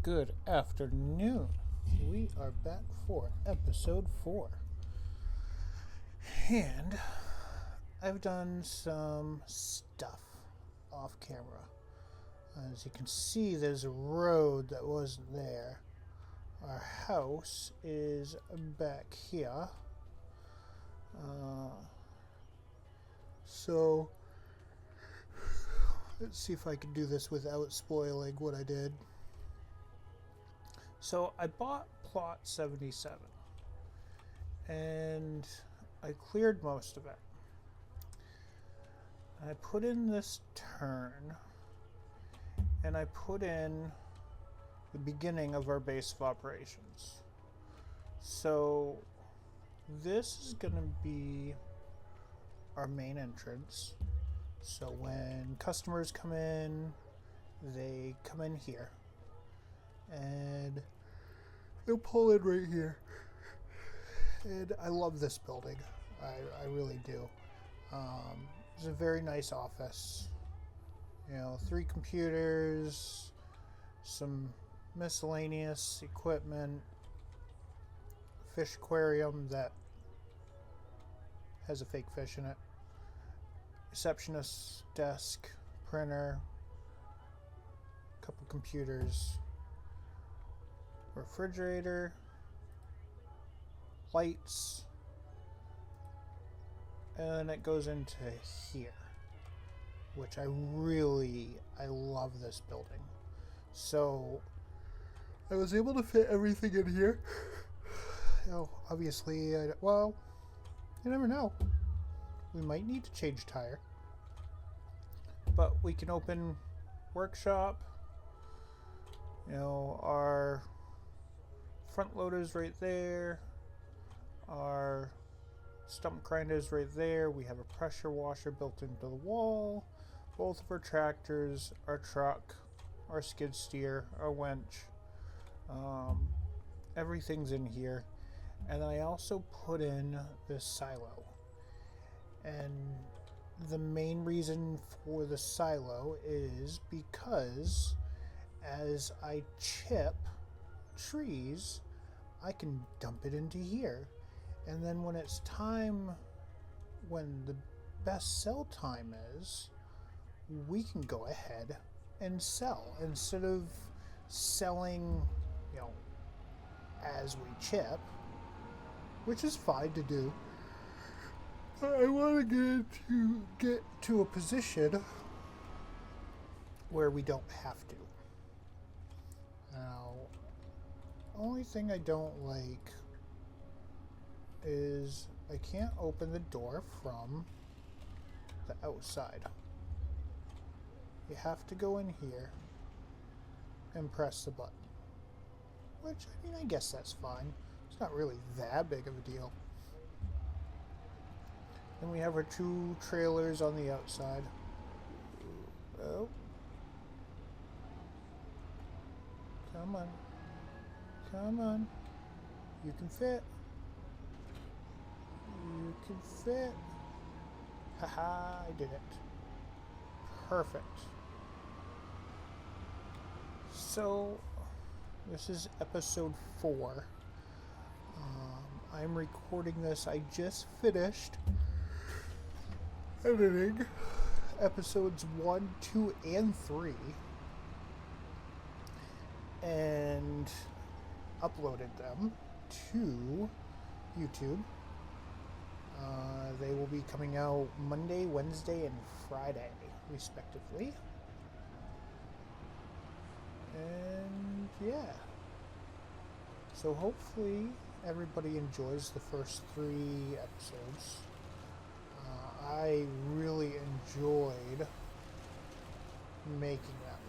Good afternoon. We are back for episode 4. And I've done some stuff off camera. As you can see, there's a road that wasn't there. Our house is back here. So let's see if I can do this without spoiling what I did. So I bought plot 77 and I cleared most of it. I put in this turn and I put in the beginning of our base of operations. So this is going to be our main entrance. So when customers come in, they come in here and they'll pull in right here. And I love this building. I really do. It's a very nice office. 3 computers, some miscellaneous equipment, fish aquarium that has a fake fish in it, receptionist desk, printer, couple computers, refrigerator, lights, and then it goes into here, which I love this building. So I was able to fit everything in here. Obviously, you never know. We might need to change tire, but we can open workshop. Our front loader's right there. Our stump grinder's right there. We have a pressure washer built into the wall. Both of our tractors, our truck, our skid steer, our winch. Everything's in here. And I also put in this silo. And the main reason for the silo is because as I chip trees, I can dump it into here. And then when it's time, when the best sell time is, we can go ahead and sell. Instead of selling, as we chip, which is fine to do. I want to get to a position where we don't have to. Now, only thing I don't like is I can't open the door from the outside. You have to go in here and press the button. Which, I guess that's fine. It's not really that big of a deal. Then we have our 2 trailers on the outside. Oh. Come on. Come on. You can fit. You can fit. Haha, I did it. Perfect. So, this is episode 4. I'm recording this. I just finished editing episodes 1, 2, and 3 and uploaded them to YouTube. They will be coming out Monday, Wednesday, and Friday, respectively. And yeah. So hopefully everybody enjoys the first 3 episodes. I really enjoyed making them.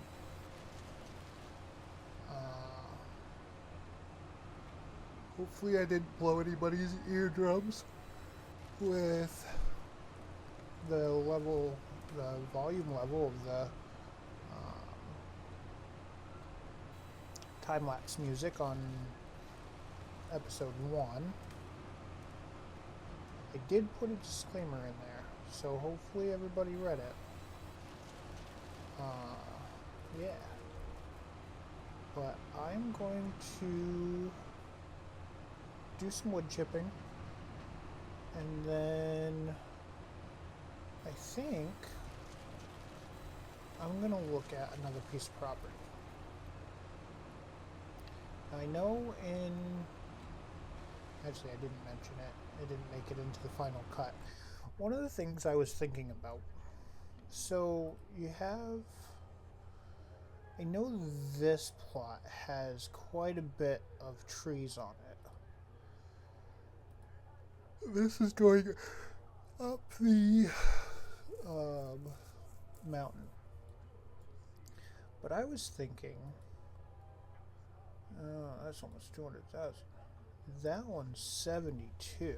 Hopefully I didn't blow anybody's eardrums with the volume level of the time-lapse music on episode 1. I did put a disclaimer in there, so hopefully everybody read it. Yeah. but I'm going to do some wood chipping, and then I think I'm going to look at another piece of property. I know actually I didn't mention it. It didn't make it into the final cut. One of the things I was thinking about, so you have, I know this plot has quite a bit of trees on it. This is going up the mountain. But I was thinking, that's almost 200,000. That one's 72.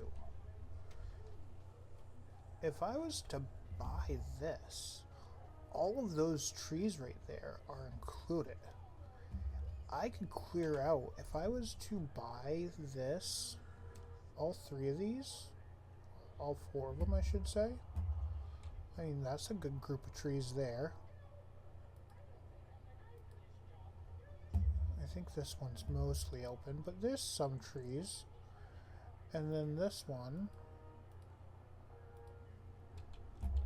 If I was to buy this, all of those trees right there are included. I could clear out, if I was to buy this, all three of these, all four of them I should say. I mean, that's a good group of trees there. I think this one's mostly open, but there's some trees. And then this one,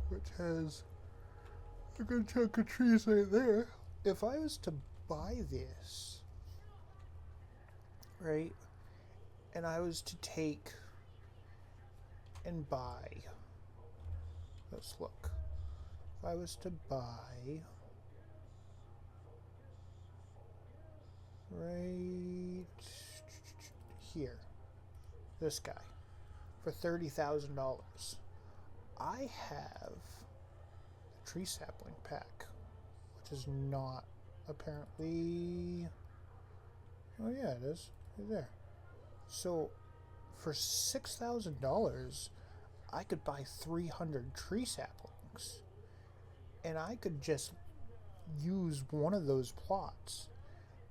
which has a good chunk of trees right there. If I was to buy this, right, and I was to take and buy, let's look. If I was to buy right here, this guy, for $30,000, I have a tree sapling pack, which is not apparently, oh yeah, it is, right there. So for $6,000, I could buy 300 tree saplings, and I could just use one of those plots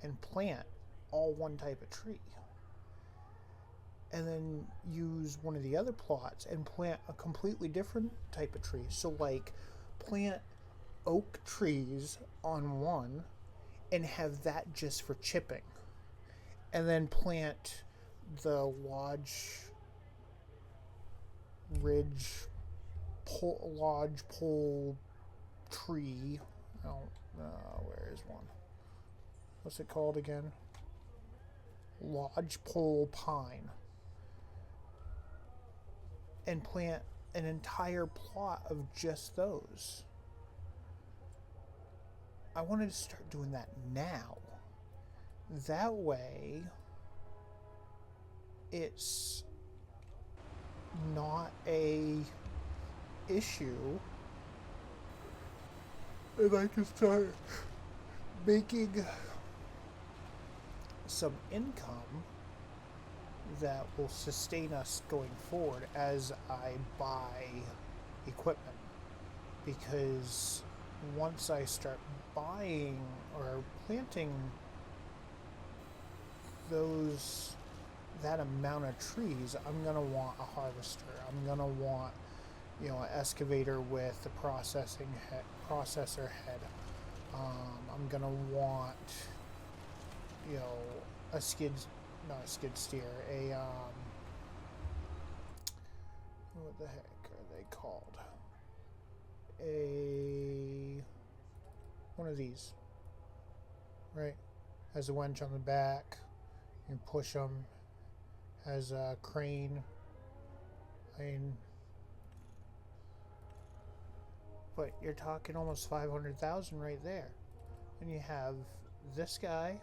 and plant all one type of tree, and then use one of the other plots and plant a completely different type of tree. So like plant oak trees on one and have that just for chipping, and then plant the lodge pole tree. Oh, where is one? What's it called again? Lodgepole pine. And plant an entire plot of just those. I wanted to start doing that now. That way, it's not a issue, and I can start making some income that will sustain us going forward as I buy equipment. Because once I start buying or planting that amount of trees, I'm gonna want a harvester. I'm gonna want, an excavator with the processor head. I'm gonna want, a not a skid steer, what the heck are they called? One of these, right? Has a winch on the back. You push them. Has a crane. But you're talking almost 500,000 right there. And you have this guy.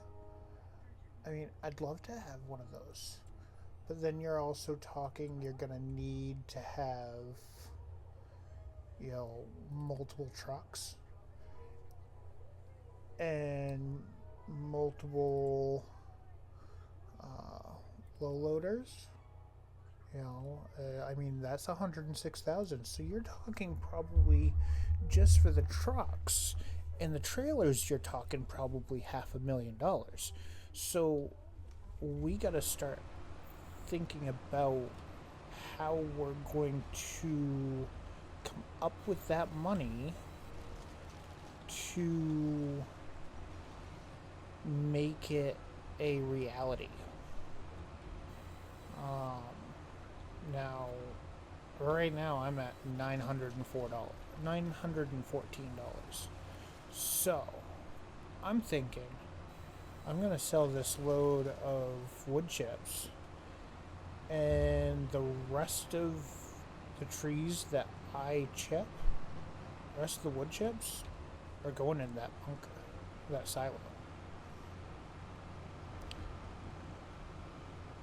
I'd love to have one of those. But then you're also talking, you're gonna need to have, multiple trucks and multiple low loaders. That's 106,000. So you're talking probably just for the trucks and the trailers, you're talking probably $500,000. So we got to start thinking about how we're going to come up with that money to make it a reality. Um, Now, right now I'm at $914. So, I'm thinking I'm going to sell this load of wood chips, and the rest of the trees that I chip, the rest of the wood chips, are going in that bunker, that silo.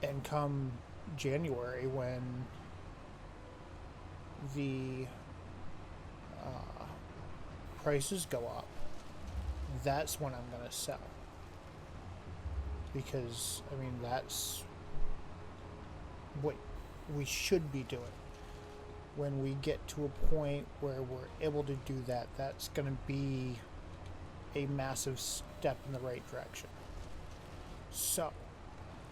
And come January, when the prices go up, that's when I'm going to sell. Because, I mean, that's what we should be doing. When we get to a point where we're able to do that, that's going to be a massive step in the right direction. So,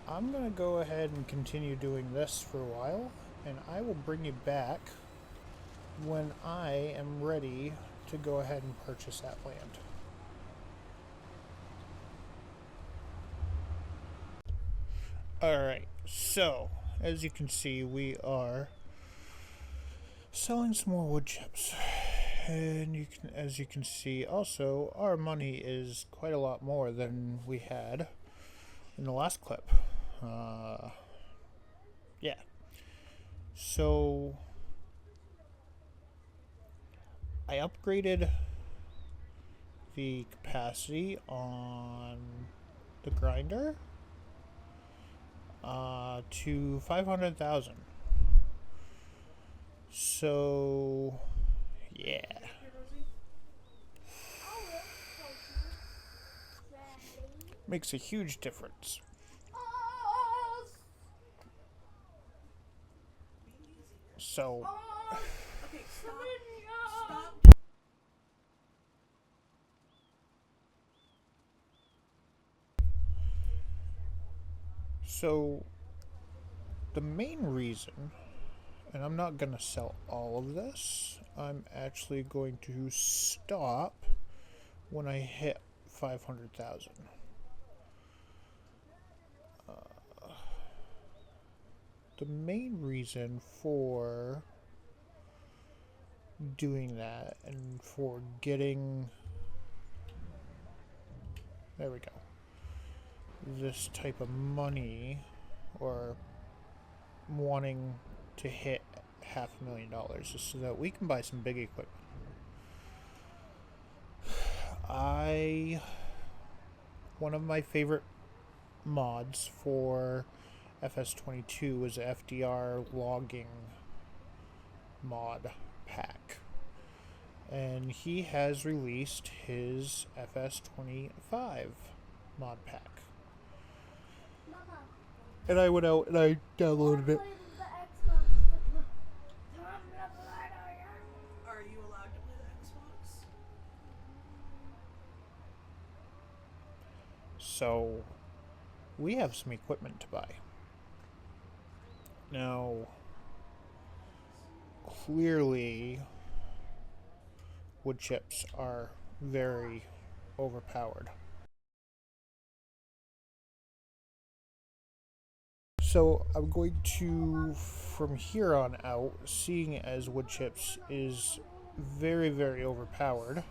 I'm going to go ahead and continue doing this for a while, and I will bring you back when I am ready to go ahead and purchase that land. Alright, so as you can see, we are selling some more wood chips. And as you can see, also, our money is quite a lot more than we had in the last clip. Yeah. So I upgraded the capacity on the grinder to 500,000. So yeah. Makes a huge difference. So Okay, stop. So the main reason, and I'm not going to sell all of this, I'm actually going to stop when I hit 500,000. The main reason for doing that and for getting, there we go, this type of money, or wanting to hit $500,000, is so that we can buy some big equipment. One of my favorite mods for FS22 was FDR logging mod pack, and he has released his FS25 mod pack. And I went out and I downloaded it. Are you allowed to play the Xbox? So we have some equipment to buy. Now, clearly, wood chips are very overpowered. So I'm going to, from here on out, seeing as wood chips is very, very overpowered,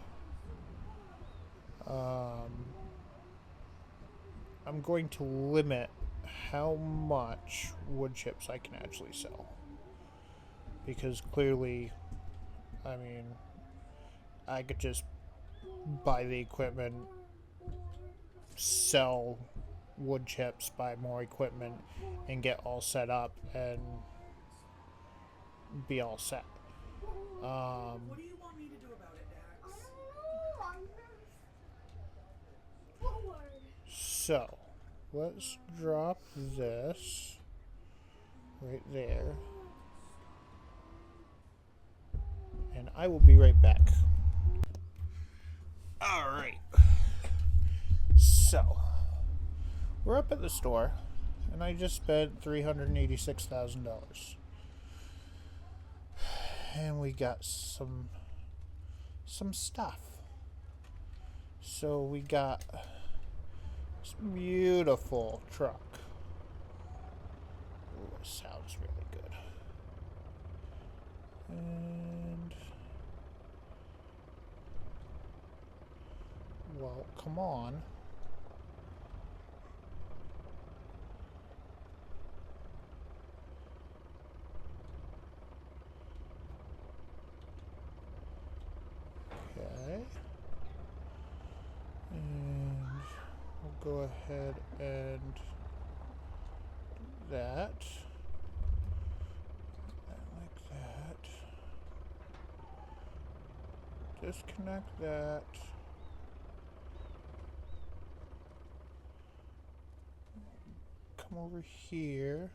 I'm going to limit how much wood chips I can actually sell. Because clearly, I mean, I could just buy the equipment, sell wood chips, buy more equipment, and get all set up and be all set. What do you want me to do about it, Dax? So, let's drop this right there. And I will be right back. Alright. So, we're up at the store, and I just spent $386,000. And we got some stuff. So we got This beautiful truck. Ooh, it sounds really good. And well, come on. Okay. And we'll go ahead and do that. And like that. Disconnect that. Come over here.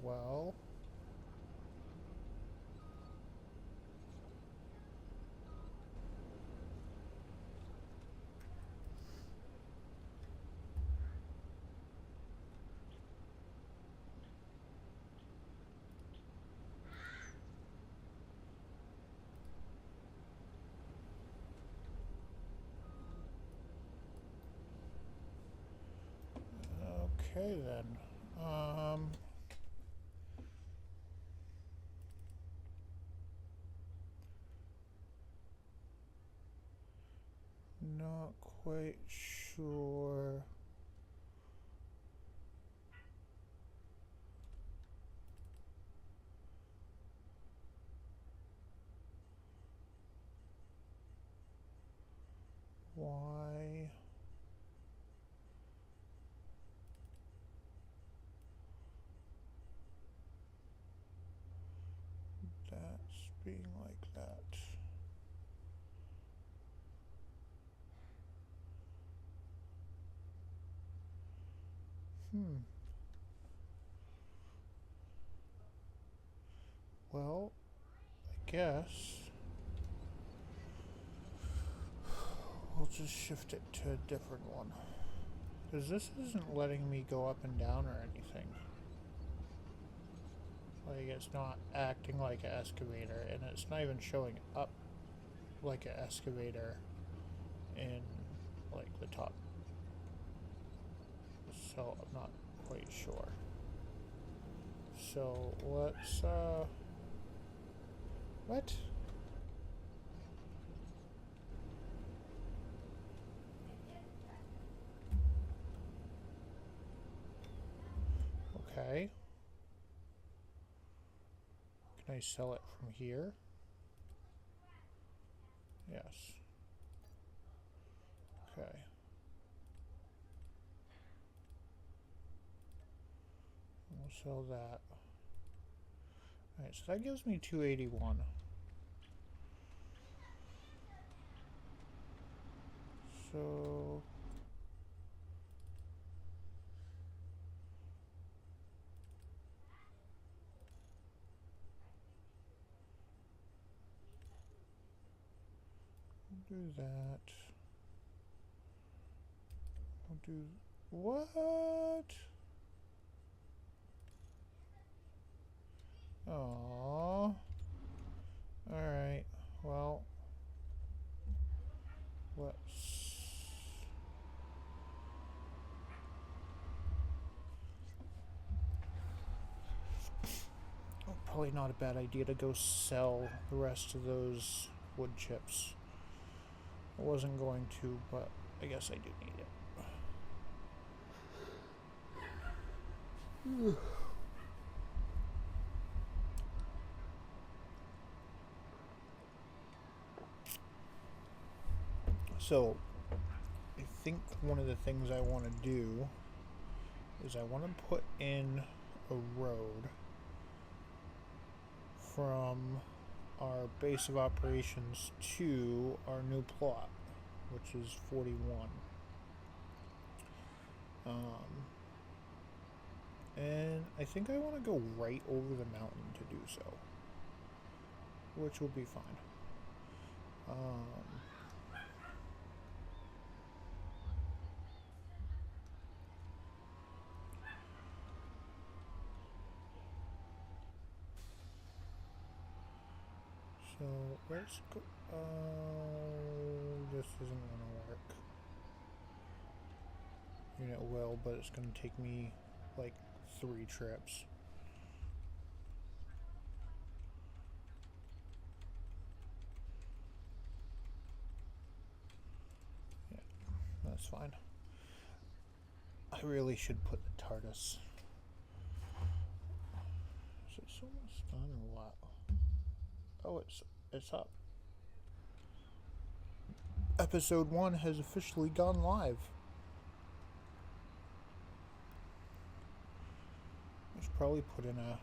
Well, okay then. Not quite sure. Why? That's being like that. Well, I guess we'll just shift it to a different one. Because this isn't letting me go up and down or anything. Like, it's not acting like an excavator, and it's not even showing up like an excavator in, like, the top. So, I'm not quite sure. So, let's, what? Okay. Can I sell it from here? Yes. Okay. We'll sell that. Alright, so that gives me 281. So we'll do that. We'll do what? Oh. Alright. Well, let's probably not a bad idea to go sell the rest of those wood chips. I wasn't going to, but I guess I do need it. So, I think one of the things I want to do is I want to put in a road from our base of operations to our new plot, which is 41. And I think I want to go right over the mountain to do so, which will be fine. So let's go. This isn't gonna work. I mean, it will, but it's gonna take me like 3 trips. Yeah, that's fine. I really should put the TARDIS. Is it almost done or what? Oh, it's up. Episode 1 has officially gone live. I should probably put in a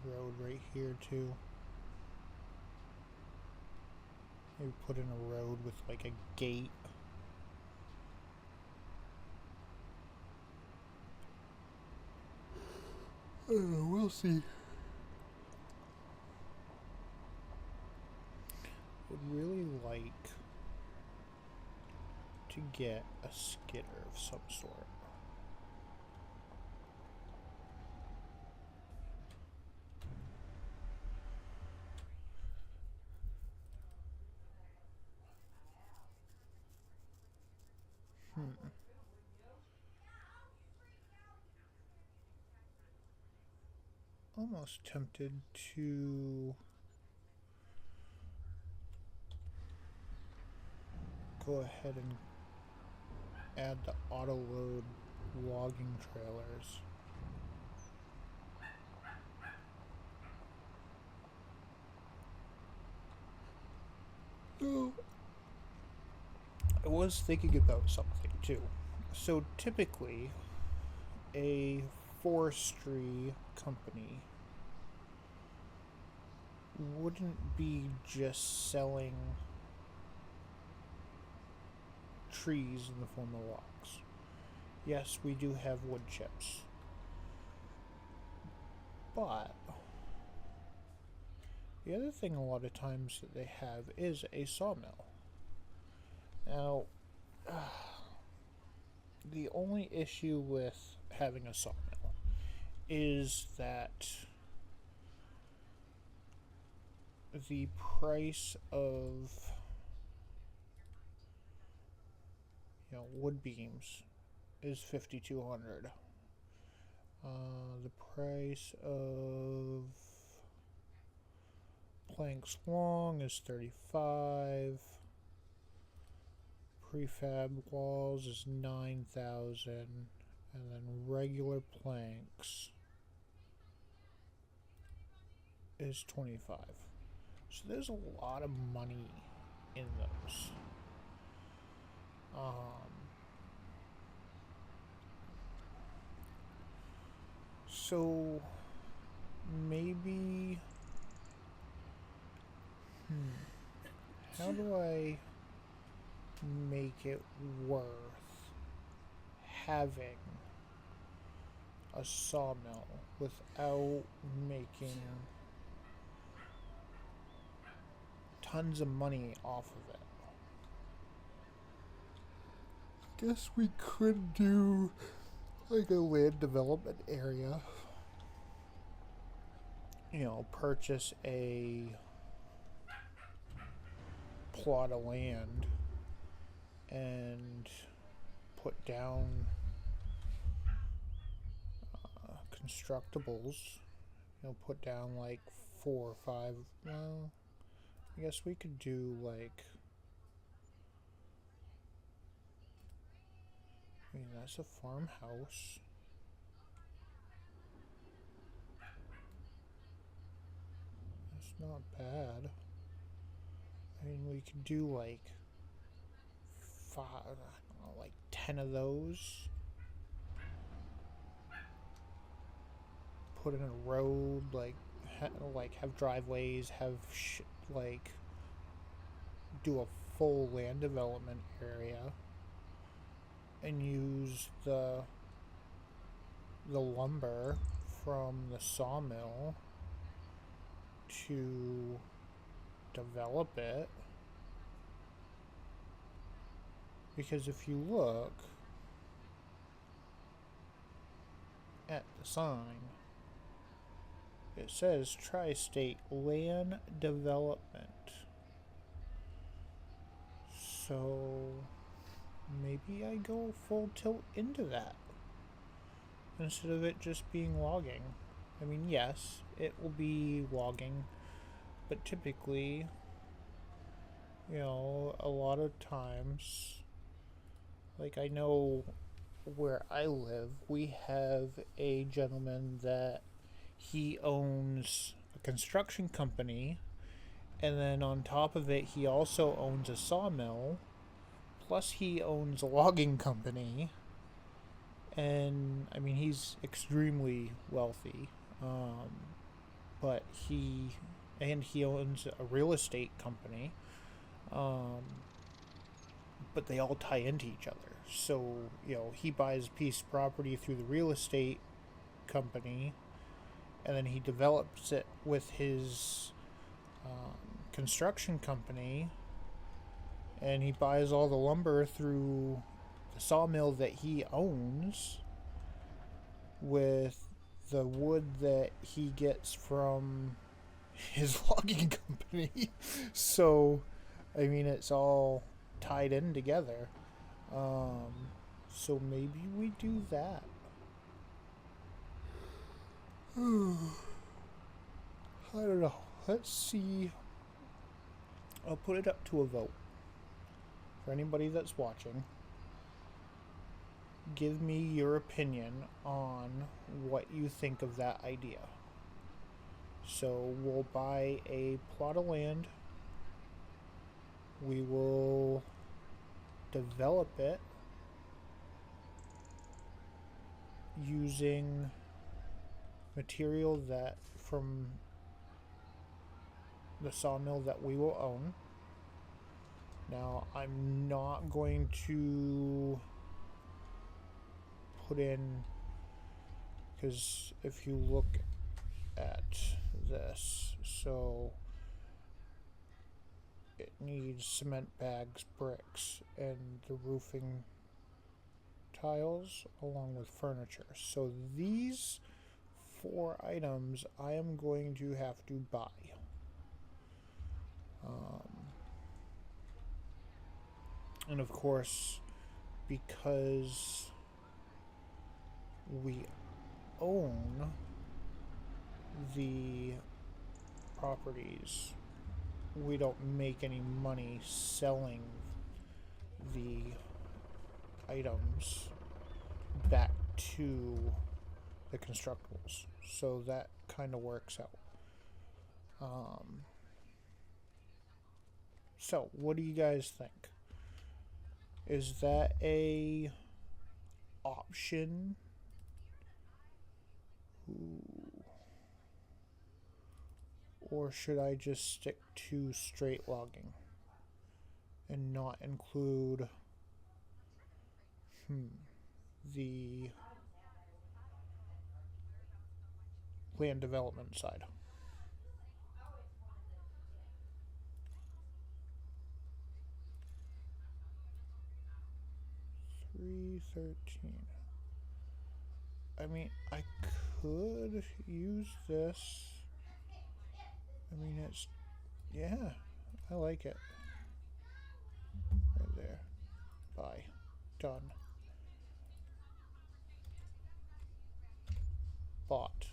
road right here too. Maybe put in a road with like a gate. I don't know, we'll see. Would really like to get a skidder of some sort. Almost tempted to go ahead and add the auto load logging trailers. So, I was thinking about something too. So typically, a forestry company wouldn't be just selling trees in the form of logs. Yes, we do have wood chips, but the other thing a lot of times that they have is a sawmill. Now, the only issue with having a sawmill is that the price of wood beams is $5,200. The price of planks long is $35. Prefab walls is $9,000, and then regular planks is $25. So there's a lot of money in those. So maybe how do I make it worth having a sawmill without making tons of money off of it? I guess we could do like a land development area. Purchase a plot of land and put down constructibles. Put down like 4 or 5. Well, I guess we could do like. I mean, that's a farmhouse. That's not bad. I mean, we could do like 5, I don't know, like 10 of those. Put in a road, like have driveways, have like do a full land development area, and use the lumber from the sawmill to develop it. Because if you look at the sign, it says Tri-State Land Development. So maybe I go full tilt into that instead of it just being logging. I mean, yes, it will be logging, but typically, you know, a lot of times, like I know where I live, we have a gentleman that he owns a construction company, and then on top of it, he also owns a sawmill, plus he owns a logging company, and I mean, he's extremely wealthy, but he owns a real estate company, but they all tie into each other. So, you know, he buys a piece of property through the real estate company, and then he develops it with his construction company, and he buys all the lumber through the sawmill that he owns with the wood that he gets from his logging company. So, I mean, it's all tied in together. So maybe we do that. I don't know. Let's see. I'll put it up to a vote. For anybody that's watching, give me your opinion on what you think of that idea. So we'll buy a plot of land. We will develop it using material that from the sawmill that we will own. Now, I'm not going to put in, because if you look at this, so it needs cement bags, bricks, and the roofing tiles along with furniture. So these 4 items I am going to have to buy. And of course, because we own the properties, we don't make any money selling the items back to the constructables. So that kind of works out. So what do you guys think? Is that a option? Or should I just stick to straight logging and not include the land development side? $313. I mean, I could use this. I mean, it's, yeah, I like it. Right there. Buy. Done. Bought.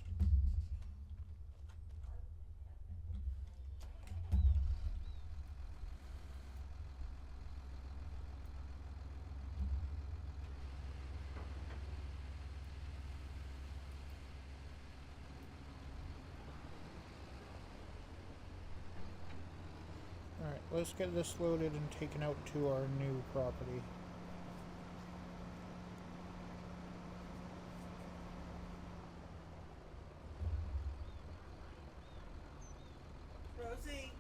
Alright, let's get this loaded and taken out to our new property. Rosie.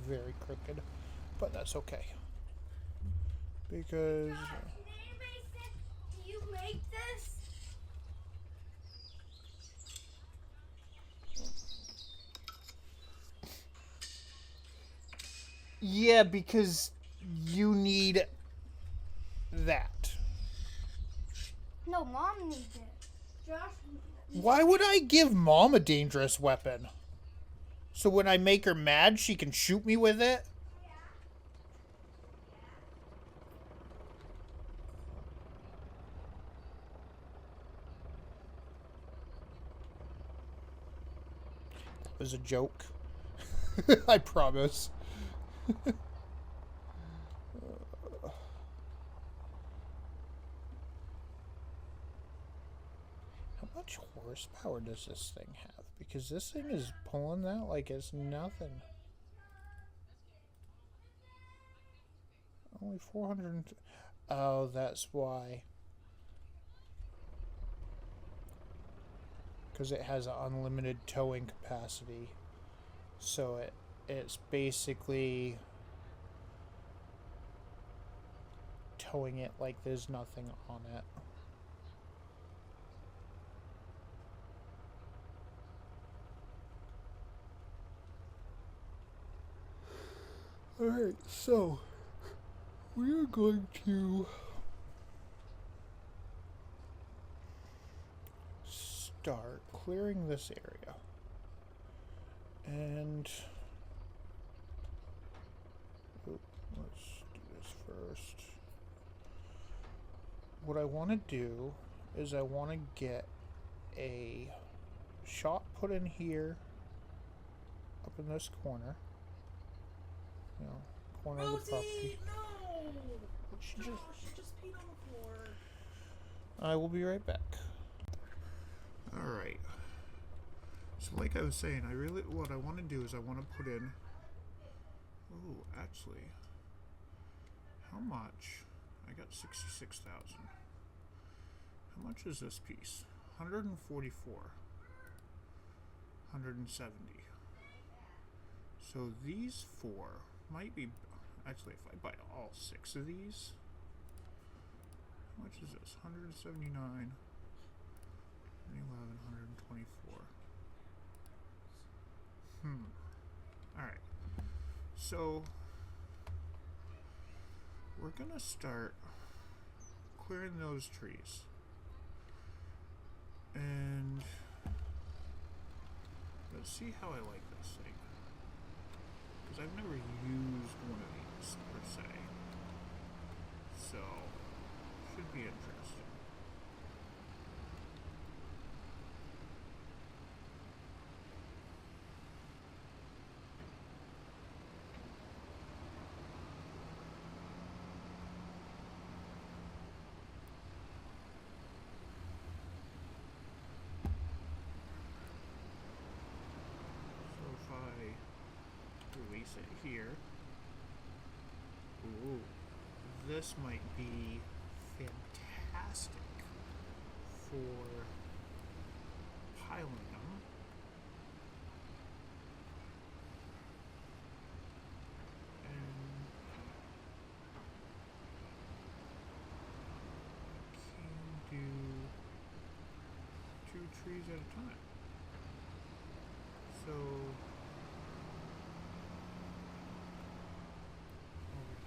very crooked, but that's okay. Because... Josh, did anybody say, do you make this? Yeah, because you need that. No, Mom needs it. Josh. Why would I give Mom a dangerous weapon? So when I make her mad, she can shoot me with it? That was a joke. I promise. How much horsepower does this thing have? Because this thing is pulling that like it's nothing. Only 400. Oh, that's why. Because it has an unlimited towing capacity. So it's basically towing it like there's nothing on it. Alright, so we are going to start clearing this area. And let's do this first. What I want to do is I want to get a shop put in here, up in this corner. You know, corner of the property. No! She Josh, she just peed on the floor. I will be right back. Alright. So like I was saying, what I want to do is I want to put in... Oh, actually... How much? I got 66,000. How much is this piece? 144. 170. So these four might be... Actually, if I buy all 6 of these... How much is this? 179... 11, 124. Alright. So, we're gonna start clearing those trees. And let's see how I like this thing. Because I've never used one of these, per se. So, should be interesting. Release it here. Ooh, this might be fantastic for piling them. And can do 2 trees at a time. So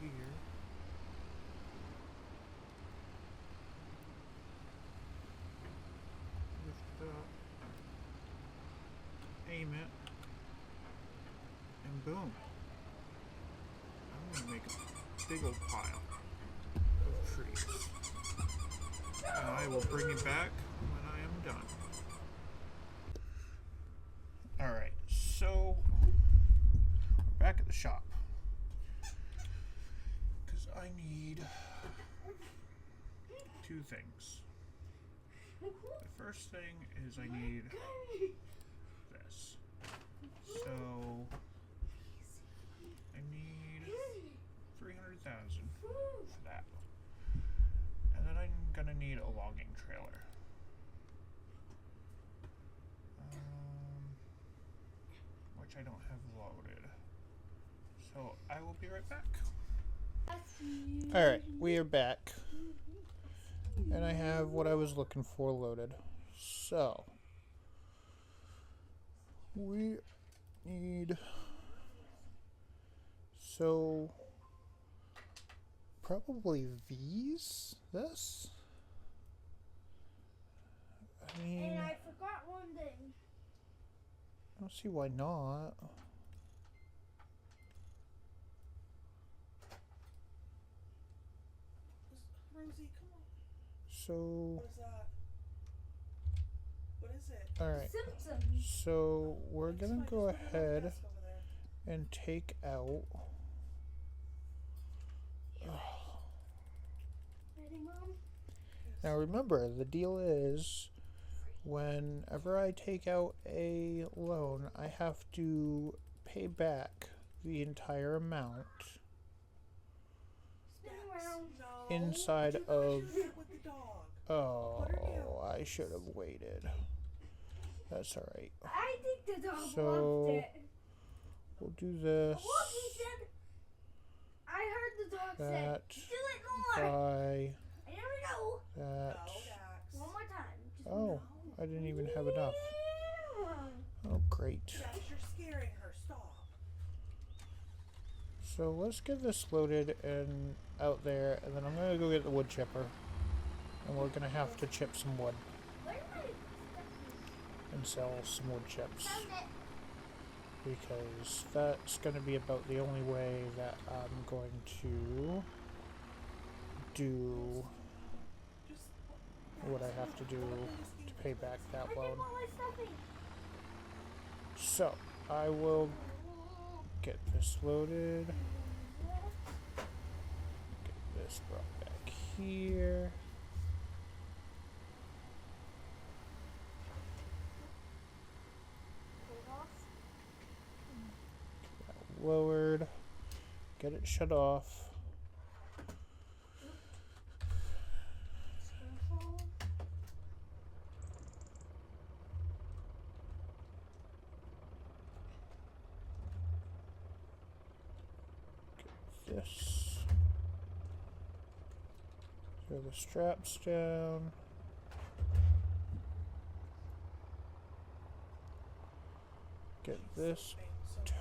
here. Lift it up. Aim it. And boom. I'm gonna make a big old pile of trees. And I will bring it back when I am done. Alright, so we're back at the shop. I need 2 things. The first thing is I need this. So I need 300,000 for that. And then I'm gonna need a logging trailer. Which I don't have loaded. So I will be right back. Alright, we are back. And I have what I was looking for loaded. So, we need... So, probably these? This? I mean... And I forgot one thing. I don't see why not. Rosie, come on. So... What is that? What is it? Alright, Simpsons. so we're It's gonna fine, go just put it on the ahead desk over there. and take out... Ready, Mom? Now remember, the deal is, whenever I take out a loan, I have to pay back the entire amount Spin around. No, inside do not of... do that with the dog. Oh, I should have waited. That's alright. I think the dog So, loved it. we'll do this. Look, he said. I heard the dog say, That. "Do it more." By I never know. that. No, Dax. One more time. Just Oh, I didn't even have enough. Oh, great. Dax, you're scaring her. Stop. So let's get this loaded and out there, and then I'm gonna go get the wood chipper, and we're gonna have to chip some wood Where's my stuff? and sell some wood chips, Found it. because that's gonna be about the only way that I'm going to do Just what I have to do to pay back that I loan. didn't want my stuffing. So I will get this loaded, get this brought back here. Lowered, get it shut off. Get this. Throw the straps down. Get this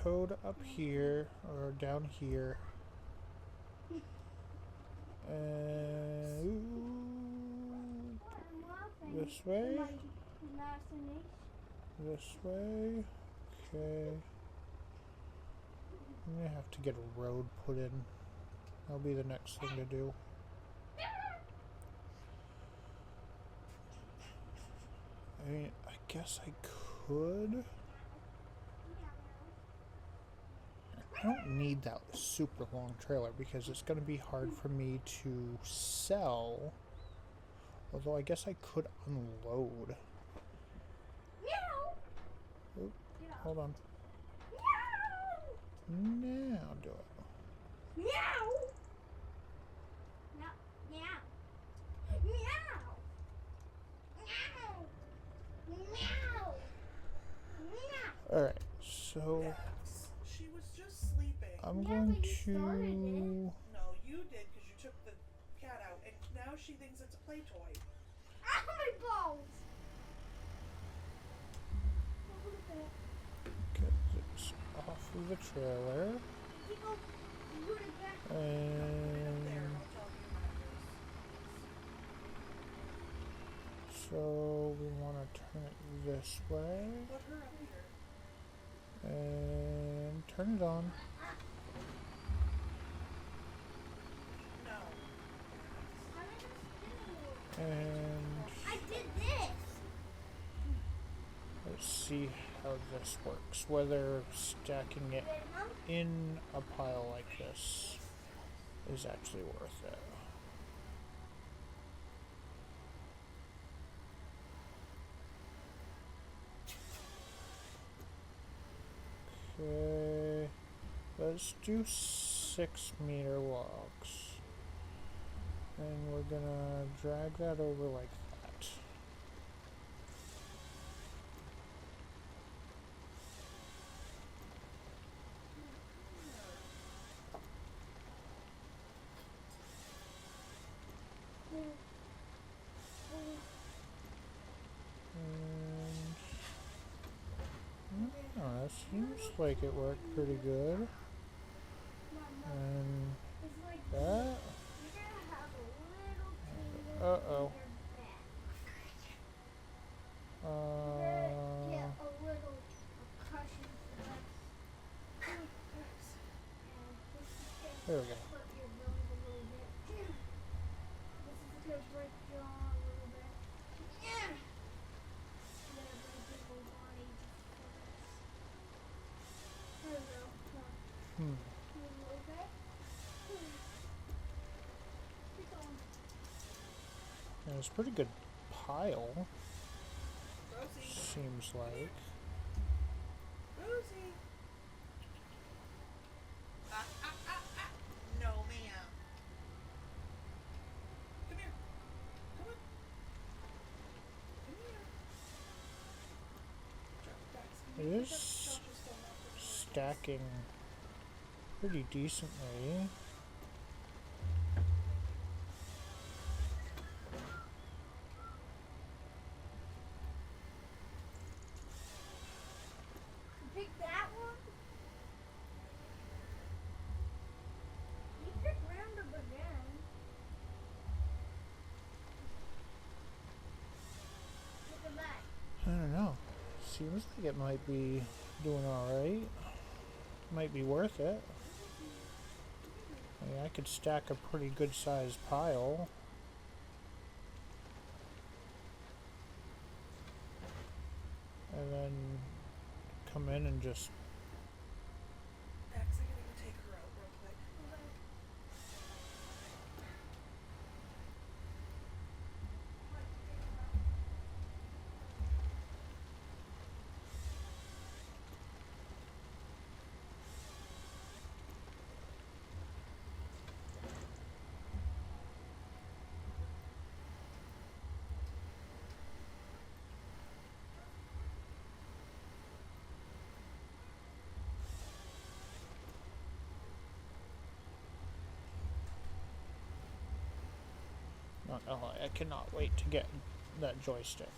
towed up here, or down here. And this way. This way. Okay. I'm gonna have to get a road put in. That'll be the next thing to do. I mean, I guess I could. I don't need that super long trailer because it's going to be hard for me to sell. Although I guess I could unload. Meow. Oop, hold on. Meow. Now do it. Meow. Meow. Meow. Meow. Meow. Meow. Alright, so Dax, she was just sleeping. I'm Yeah, going but you started it. to... No, you did because you took the cat out, and now she thinks it's a play toy. Ow, my balls. Get this off of the trailer. You go put it back. Right up there, And I'll tell you when it is. so we want to turn it this way. Put her up here. And turn it on. No. And I did this. let's see how this works. Whether stacking it in a pile like this is actually worth it. Okay, let's do 6-meter logs. And we're gonna drag that over like that. Seems like it worked pretty good. And It's like that. you're gonna have a little tingle Uh-oh. in your back. You're gonna Uh, get a little percussion for this. And this is gonna there we go. hurt your bones a little bit. This is gonna break your arm a little bit. I'm gonna break your whole body just for this. There we go. Hmm. You okay? Keep going. And it's a pretty good pile, Rosie. seems like. Rosie. No, ma'am. Come here. Come on. Come here. It is stacking pretty decently. You pick that one? You pick random again. Look at that. I don't know. Seems like it might be doing alright. Might be worth it. I mean, I could stack a pretty good sized pile. And then come in and just Max, I'm gonna go take her out real quick. not gonna lie, I cannot wait to get that joystick.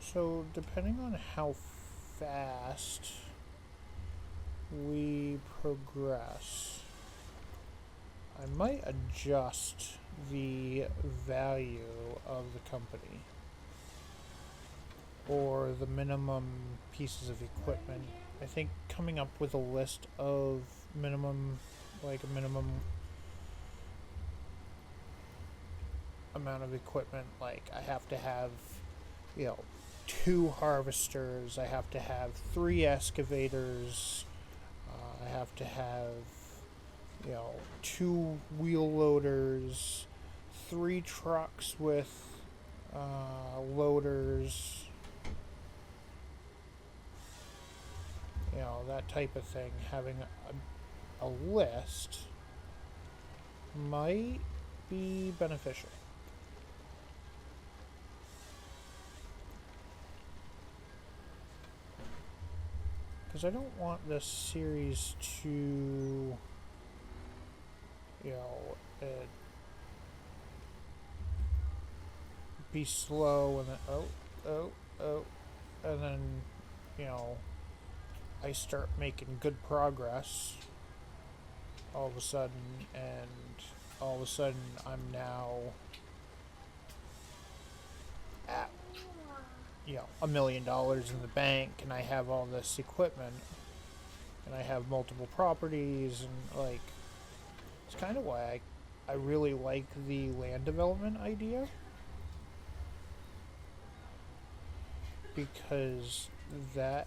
So depending on how fast we progress, I might adjust the value of the company or the minimum pieces of equipment. I think coming up with a list of minimum, like a minimum amount of equipment, like I have to have, 2 harvesters, I have to have 3 excavators, I have to have 2 wheel loaders, 3 trucks with loaders, that type of thing. Having a list might be beneficial. Because I don't want this series to, be slow and then, and then, I start making good progress all of a sudden, and all of a sudden I'm now at $1 million in the bank, and I have all this equipment, and I have multiple properties, and it's kind of why I really like the land development idea, because that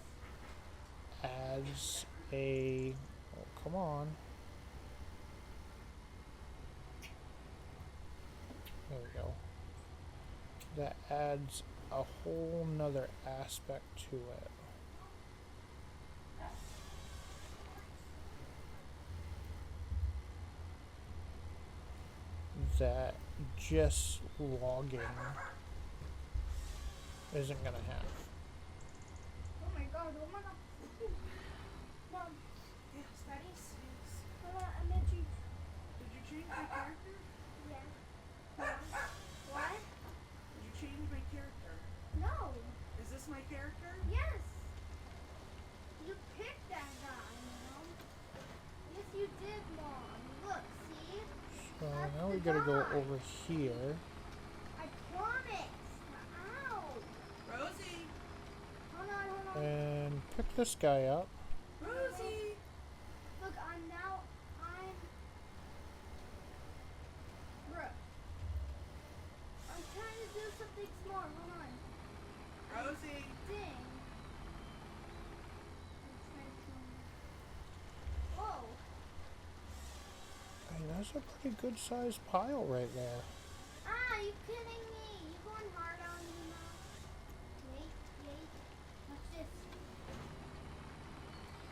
adds a, oh, come on, there we go, that adds a whole nother aspect to it. That just logging isn't gonna have. Oh my god, oh my god. Mom, Yes, ready? yes. my character? Yeah. What? Did you change my character? No. Is this my character? Yes. You picked that guy, Mom. Yes, you did, Mom. Look, see? So That's now the we gotta go guy. over here. I promise. Ow. Rosie! Hold on. And pick this guy up. Rosie! Look, I'm Bruh. I'm trying to do something smart. Hold on. Rosie! Dang. Whoa. Hey, that's a pretty good sized pile right there. Ah, you kidding me? You going hard on me now? Wait. Watch this.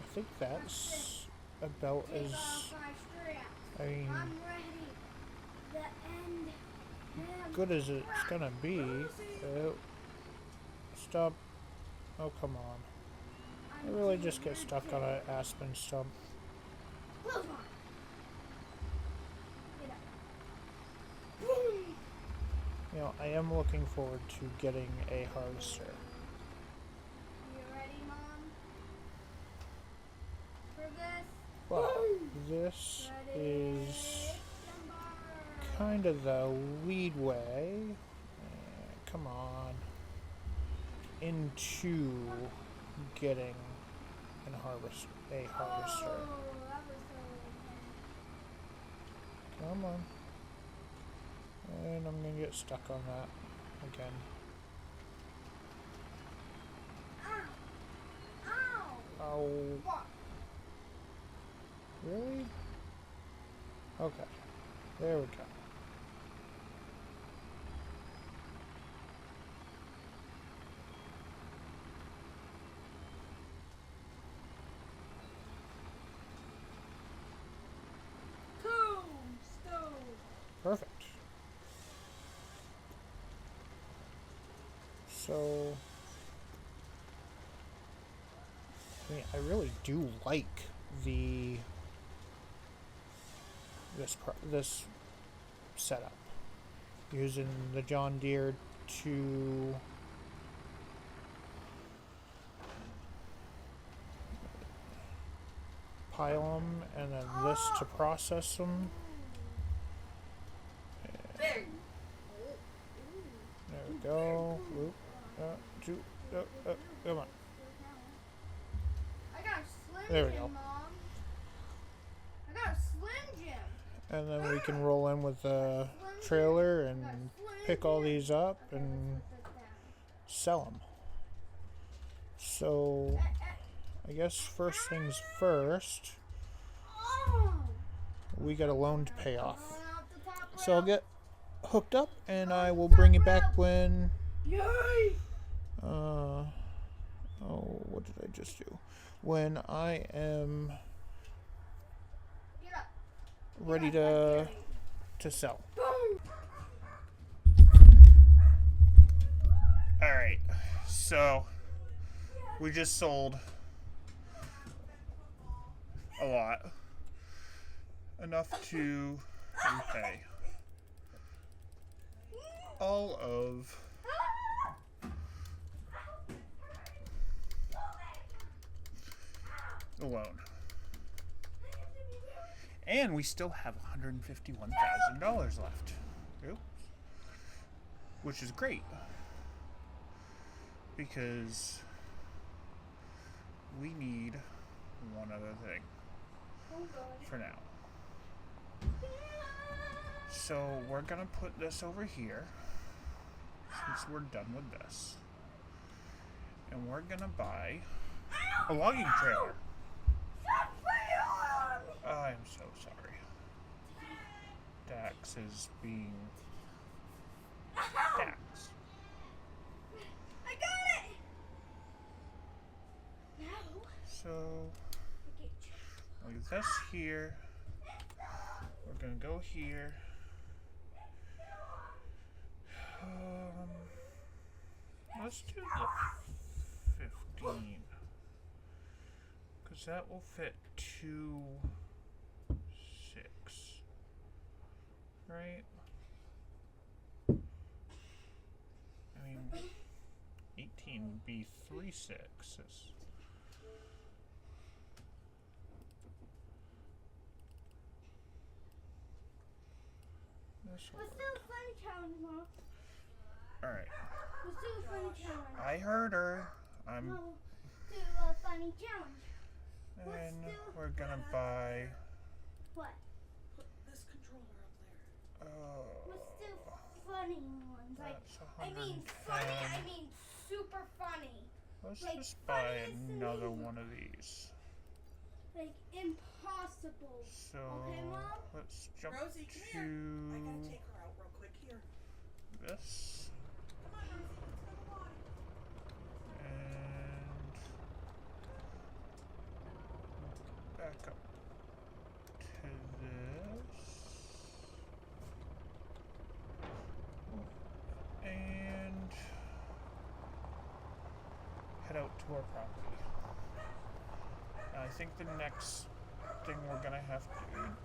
I think that's about Take as. off my straps. I mean, I'm ready. The end. Him. good as it's gonna be. Oh, stop. Oh, come on. I really just get stuck on an aspen stump. Close one. Get up. Boom. You know, I am looking forward to getting a harvester. You ready, Mom? For this? But this Ready? is Timber. kind of the lead way. Come on. Into getting a harvester. Oh, that was so Come on. And I'm gonna get stuck on that again. Ow! Oh, Fuck. really? Okay. There we go. Tombstone! Perfect. So, I mean, I really do like this setup, using the John Deere to pile them, and then this to process them. There we go. Oop. Come on. I got a Slim There we Jim, go. Mom. I got a Slim Jim. And then we can roll in with the trailer and pick all these up and sell them. So, I guess first things first, we got a loan to pay off. So I'll get hooked up and I will bring you back when Yay! what did I just do? When I am Get up. ready to sell. Boom. Alright, so we just sold a lot. Enough to repay all of the loan. And we still have $151,000 left. Oops. Which is great. Because we need one other thing for now. So we're gonna put this over here since we're done with this. And we're gonna buy a logging trailer. I'm so sorry. Dax is being Dax. I got it. Now. So leave this here. We're gonna go here. Let's do the 15. Because that will fit 2, 6. right? I mean, 18 would be 3 6s. Let's do a funny challenge, Mom. Alright. Let's do a funny challenge. I heard her. I'm. No, do a funny challenge. And we're gonna buy. What? Put this controller up there. Oh. Let's do funny ones. Like, That's I mean funny, 110. I mean super funny. Let's like just buy funniest to another me. one of these. Like impossible. So Okay, Mom? let's jump Rosie, come here. I gotta take her out real quick here. this Come on, Rosie, let's go to the lawn. and back up to this and head out to our property. I think the next thing we're gonna have to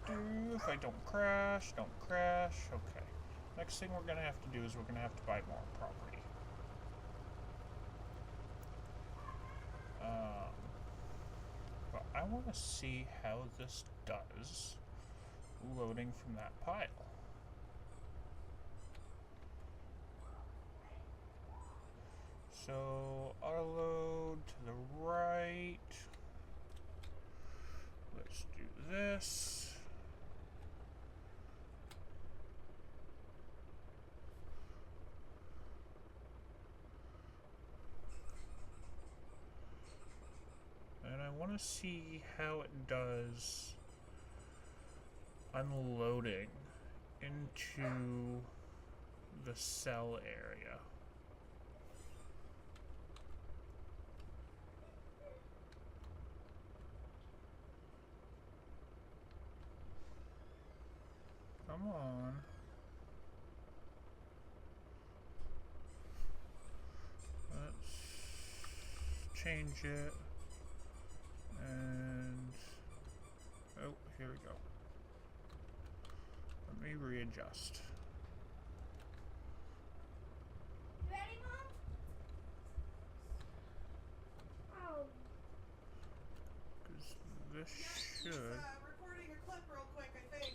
do, if I don't crash, okay. Next thing we're gonna have to do is we're gonna have to buy more property. But I want to see how this does loading from that pile. So auto load to the right. Let's do this. And I want to see how it does unloading into the cell area. Come on. Let's change it. And oh, here we go. Let me readjust. You ready, Mom? Oh. Because this He's should. recording a clip real quick, I think.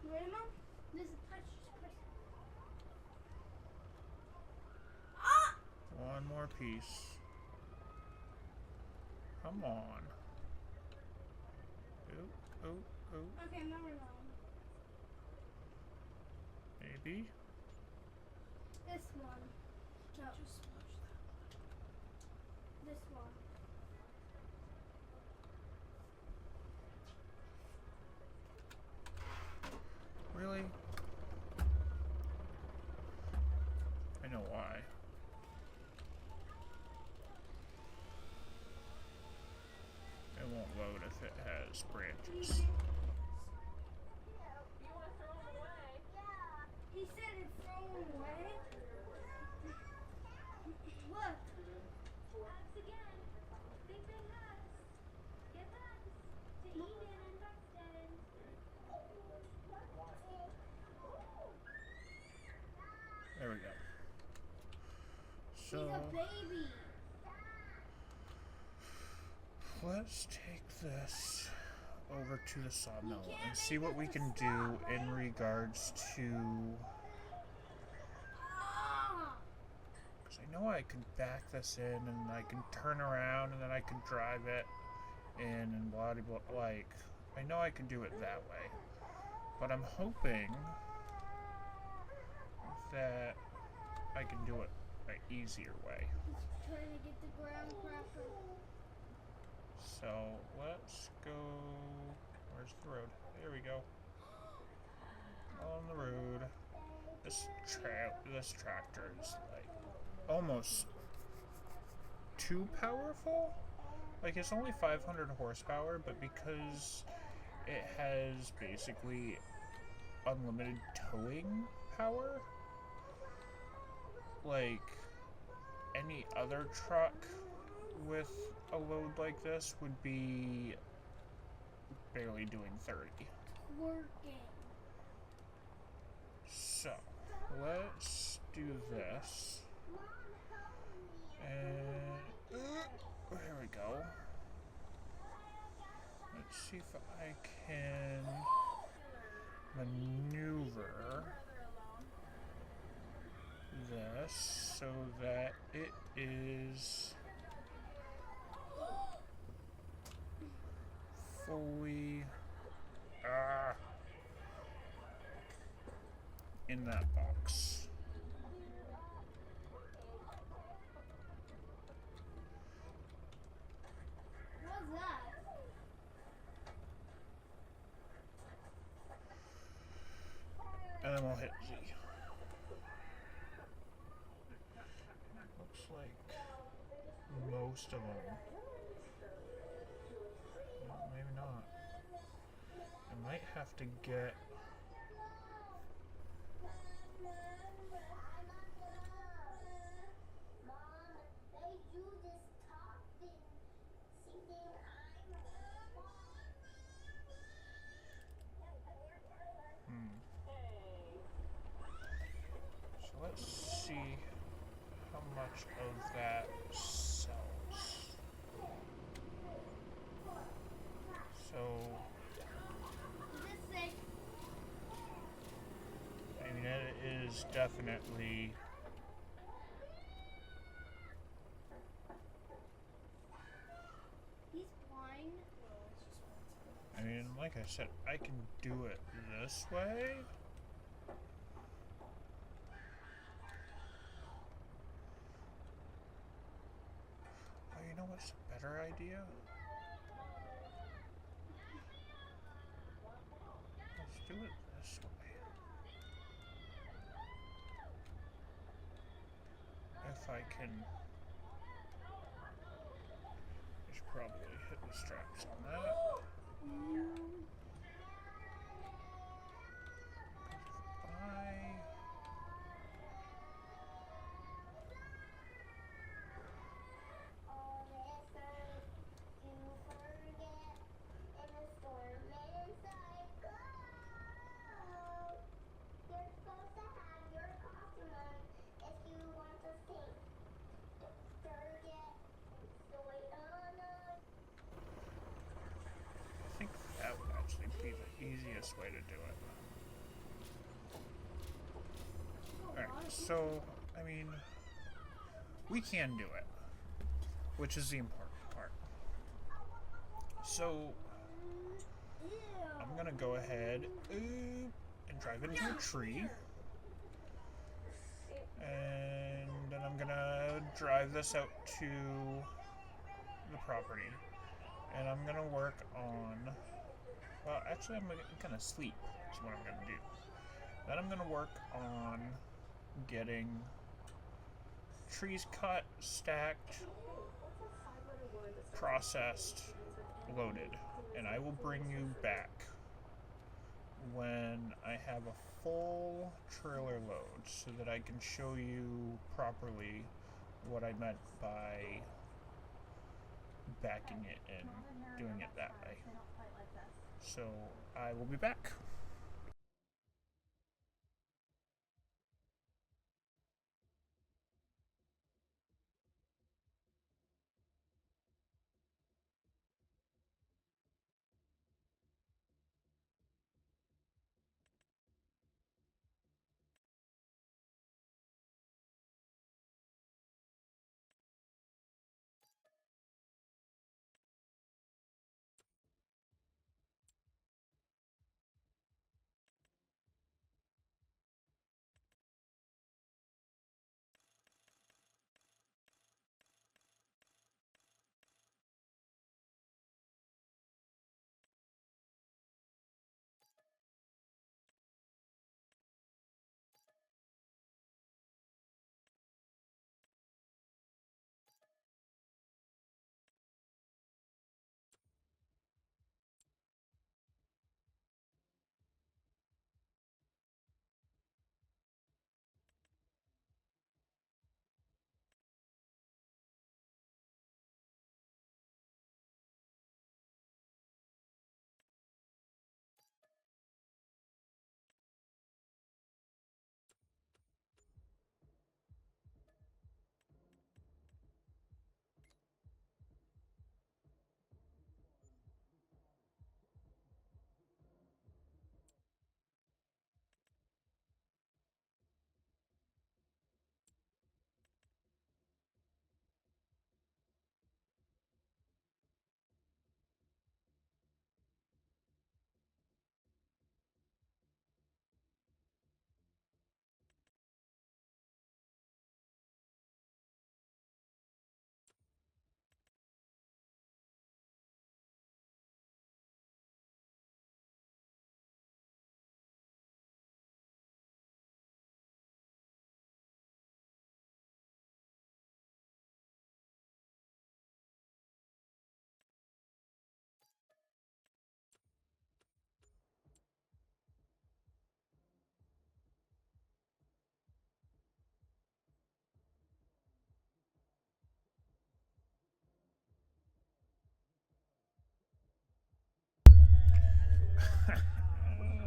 You ready, Mom? This is touch. Ah! One more piece. Come on. Oh, oh, oh. Okay, now we're on. Maybe. This one. No, Just watch that. this one. Really? I know why. It won't load if it has branches. He said it's thrown away. Look. Ask again. Big hugs. Give hugs to Eden and Buxton. There we go. He's So a baby. let's take this over to the sawmill and see what we can do in regards to. Ah! Because I know I could back this in and I can turn around and then I can drive it in and blah blah blah. Like, I know I can do it that way. But I'm hoping that I can do it an easier way. He's trying to get the ground cracker. So let's go. Where's the road? There we go. On the road. This tractor is like almost too powerful. Like, it's only 500 horsepower, but because it has basically unlimited towing power, like any other truck with a load like this would be barely doing 30. Working. So, let's do this. And there we go. Let's see if I can maneuver this so that it is fully in that box. What's that? And then we'll hit Z. Looks like most of them. No, maybe not. I might have to get. So let's see how much of that sells. So, Is this safe? I mean, it is definitely. He's blind. I mean, like I said, I can do it this way. Oh, you know what's a better idea? Let's do it this way. If I can. I should probably hit the straps on that. I think that would actually be the easiest way to do it. Alright, so, I mean, we can do it, which is the important part. So, I'm gonna go ahead and drive it into a tree. And then I'm gonna drive this out to the property. And I'm gonna work on, well, actually I'm gonna sleep, is what I'm gonna do. Then I'm gonna work on getting trees cut, stacked, processed, loaded. And I will bring you back when I have a full trailer load so that I can show you properly what I meant by backing it and doing it that way. So I will be back.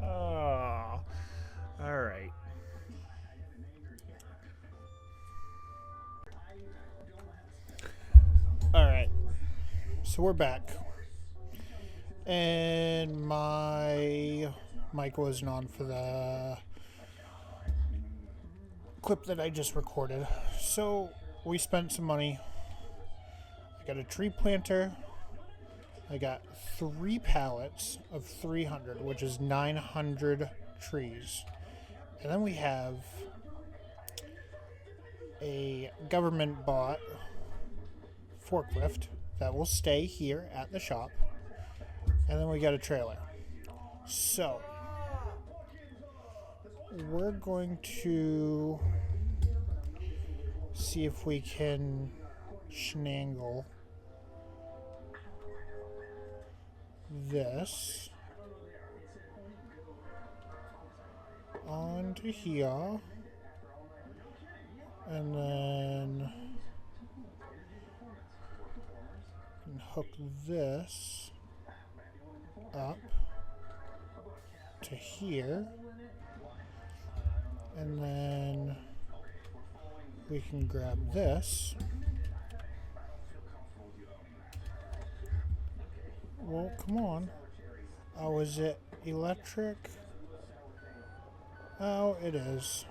Oh, all right. All right. So we're back. And my mic wasn't on for the clip that I just recorded. So we spent some money. I got a tree planter. I got 3 pallets of 300, which is 900 trees. And then we have a government bought forklift that will stay here at the shop. And then we got a trailer. So we're going to see if we can snangle this onto here, and then hook this up to here, and then we can grab this. Well, come on. Oh, is it electric? Oh, it is.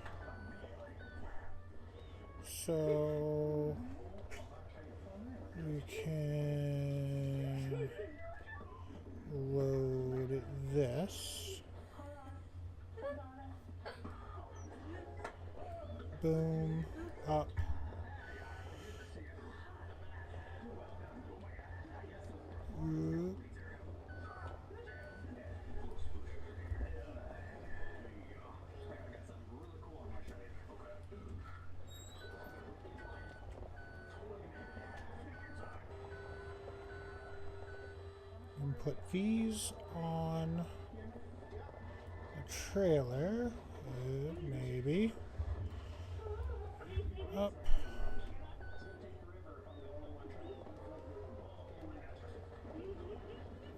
So you can load this. Boom. Up. And put these on a trailer. Maybe. Up.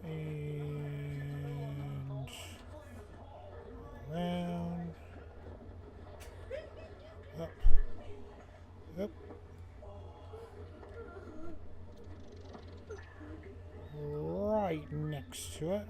And around. Up. Up. Right next to it.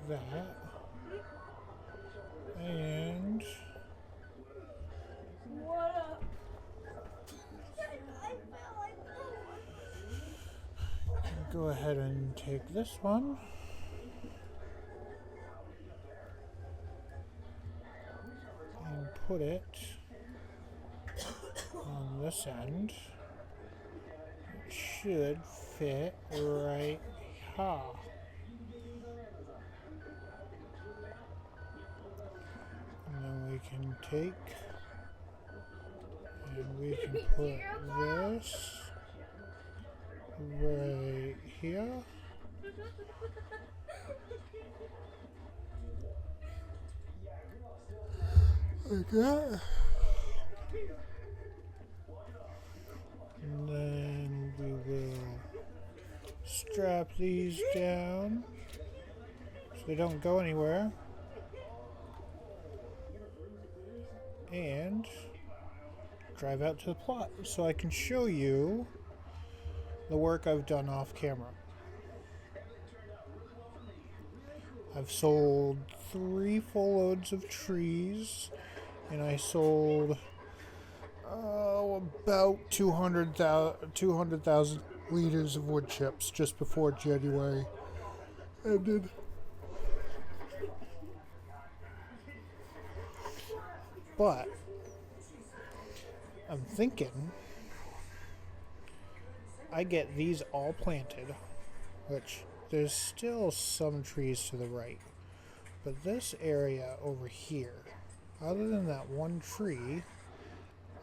Like that. And What up? go ahead and take this one. And put it on this end. It should fit right here. And then we can take and we can put this right here. Like that. And then we will strap these down so they don't go anywhere. And drive out to the plot so I can show you the work I've done off camera. I've sold 3 full loads of trees, and I sold about 200,000 liters of wood chips just before January ended. But I'm thinking I get these all planted, which there's still some trees to the right, but this area over here, other than that one tree,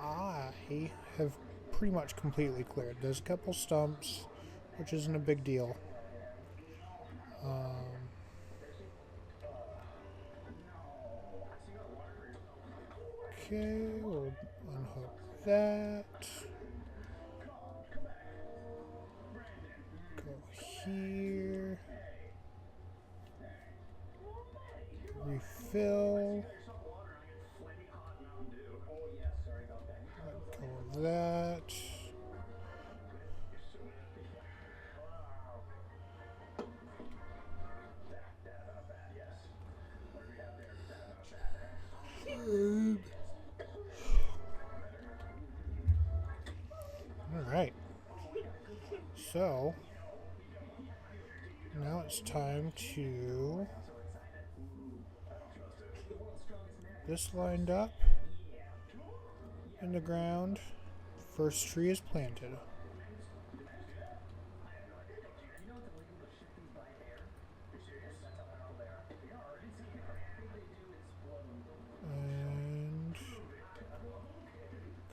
I have pretty much completely cleared. There's a couple stumps, which isn't a big deal. Okay, we'll unhook that. Go here. Refill. Let go of that. Alright. So, now it's time to... This lined up in the ground. First tree is planted. And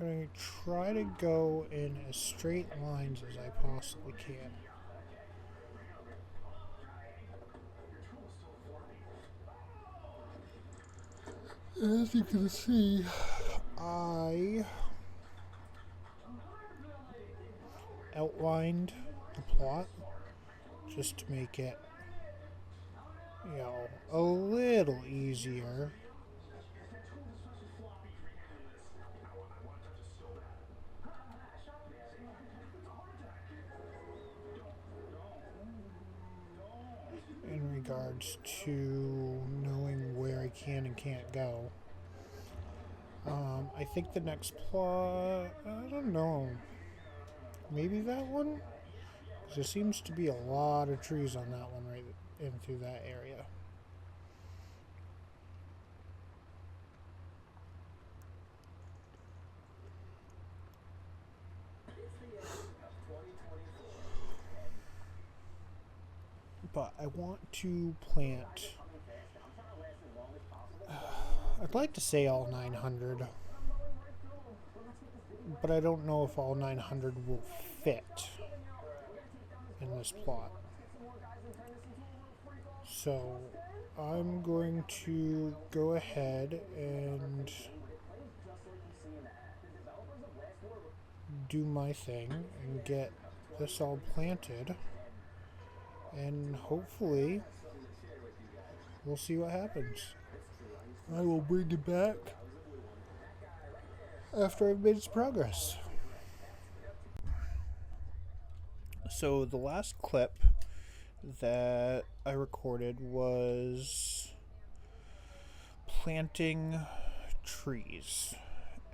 I'm going to try to go in as straight lines as I possibly can. As you can see, I outlined the plot just to make it, a little easier. In regards to knowing where I can and can't go. I think the next plot, I don't know, maybe that one? Because there seems to be a lot of trees on that one right in through that area. But I want to plant, I'd like to say all 900, but I don't know if all 900 will fit in this plot. So I'm going to go ahead and do my thing and get this all planted, and hopefully we'll see what happens. I will bring it back after I've made some progress. So the last clip that I recorded was planting trees,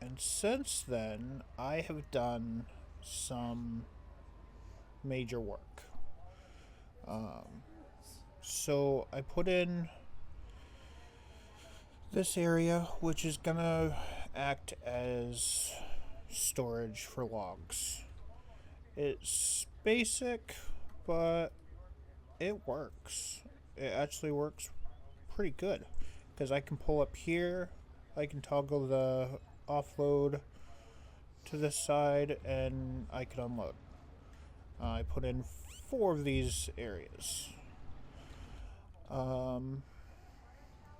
and since then I have done some major work. So I put in this area, which is gonna act as storage for logs. It's basic, but it works. It actually works pretty good, because I can pull up here, I can toggle the offload to this side, and I can unload. I put in 4 of these areas.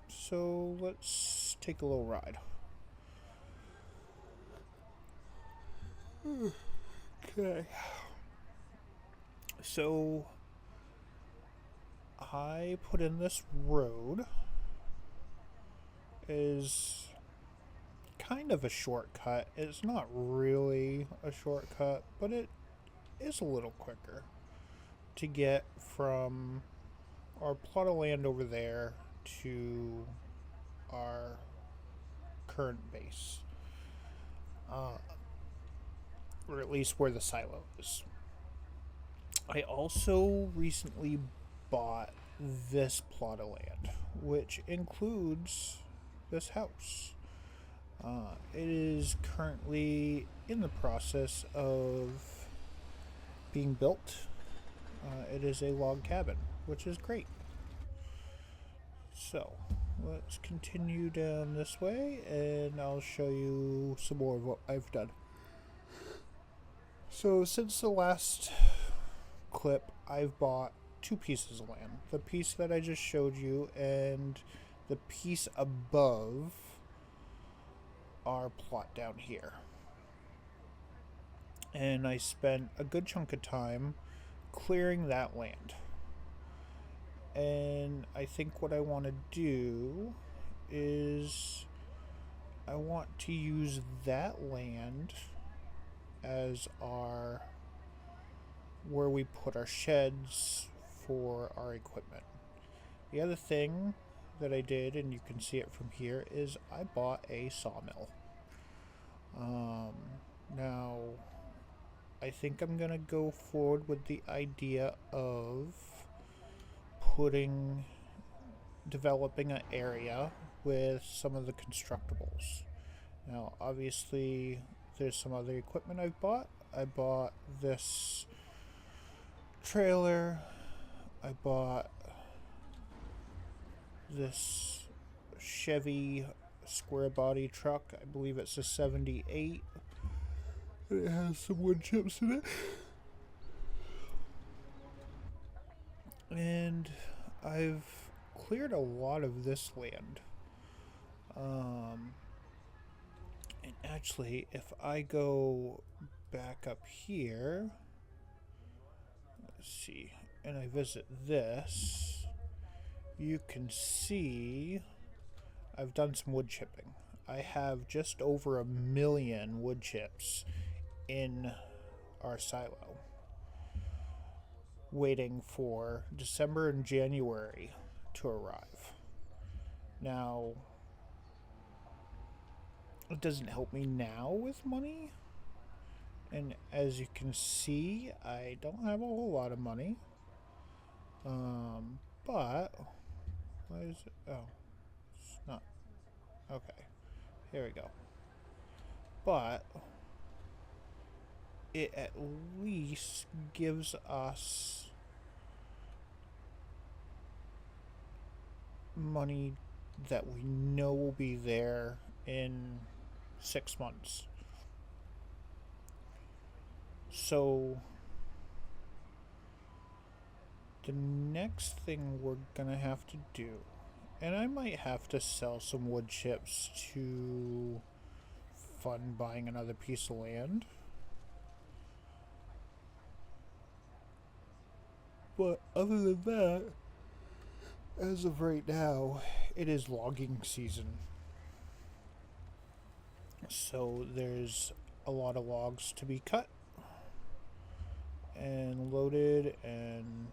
So let's take a little ride. Okay. So I put in this road is kind of a shortcut. It's not really a shortcut, but it is a little quicker to get from our plot of land over there to our current base, or at least where the silo is. I also recently bought this plot of land, which includes this house. It is currently in the process of being built. It is a log cabin, which is great. So, let's continue down this way and I'll show you some more of what I've done. So since the last clip, I've bought 2 pieces of land. The piece that I just showed you and the piece above our plot down here. And I spent a good chunk of time clearing that land. And I think what I want to do is I want to use that land as our where we put our sheds for our equipment. The other thing that I did, and you can see it from here, is I bought a sawmill. Now I think I'm gonna go forward with the idea of developing an area with some of the constructibles. Now obviously there's some other equipment I've bought. I bought this trailer, I bought this Chevy square body truck, I believe it's a 78. It has some wood chips in it. And I've cleared a lot of this land. And actually, if I go back up here, let's see, and I visit this, you can see I've done some wood chipping. I have just over 1 million wood chips in our silo, waiting for December and January to arrive. Now, it doesn't help me now with money, and as you can see, I don't have a whole lot of money. But why is it? Oh, it's not. Okay, here we go. But it at least gives us money that we know will be there in 6 months. So the next thing we're gonna have to do, and I might have to sell some wood chips to fund buying another piece of land, but other than that, as of right now, it is logging season. So there's a lot of logs to be cut and loaded, and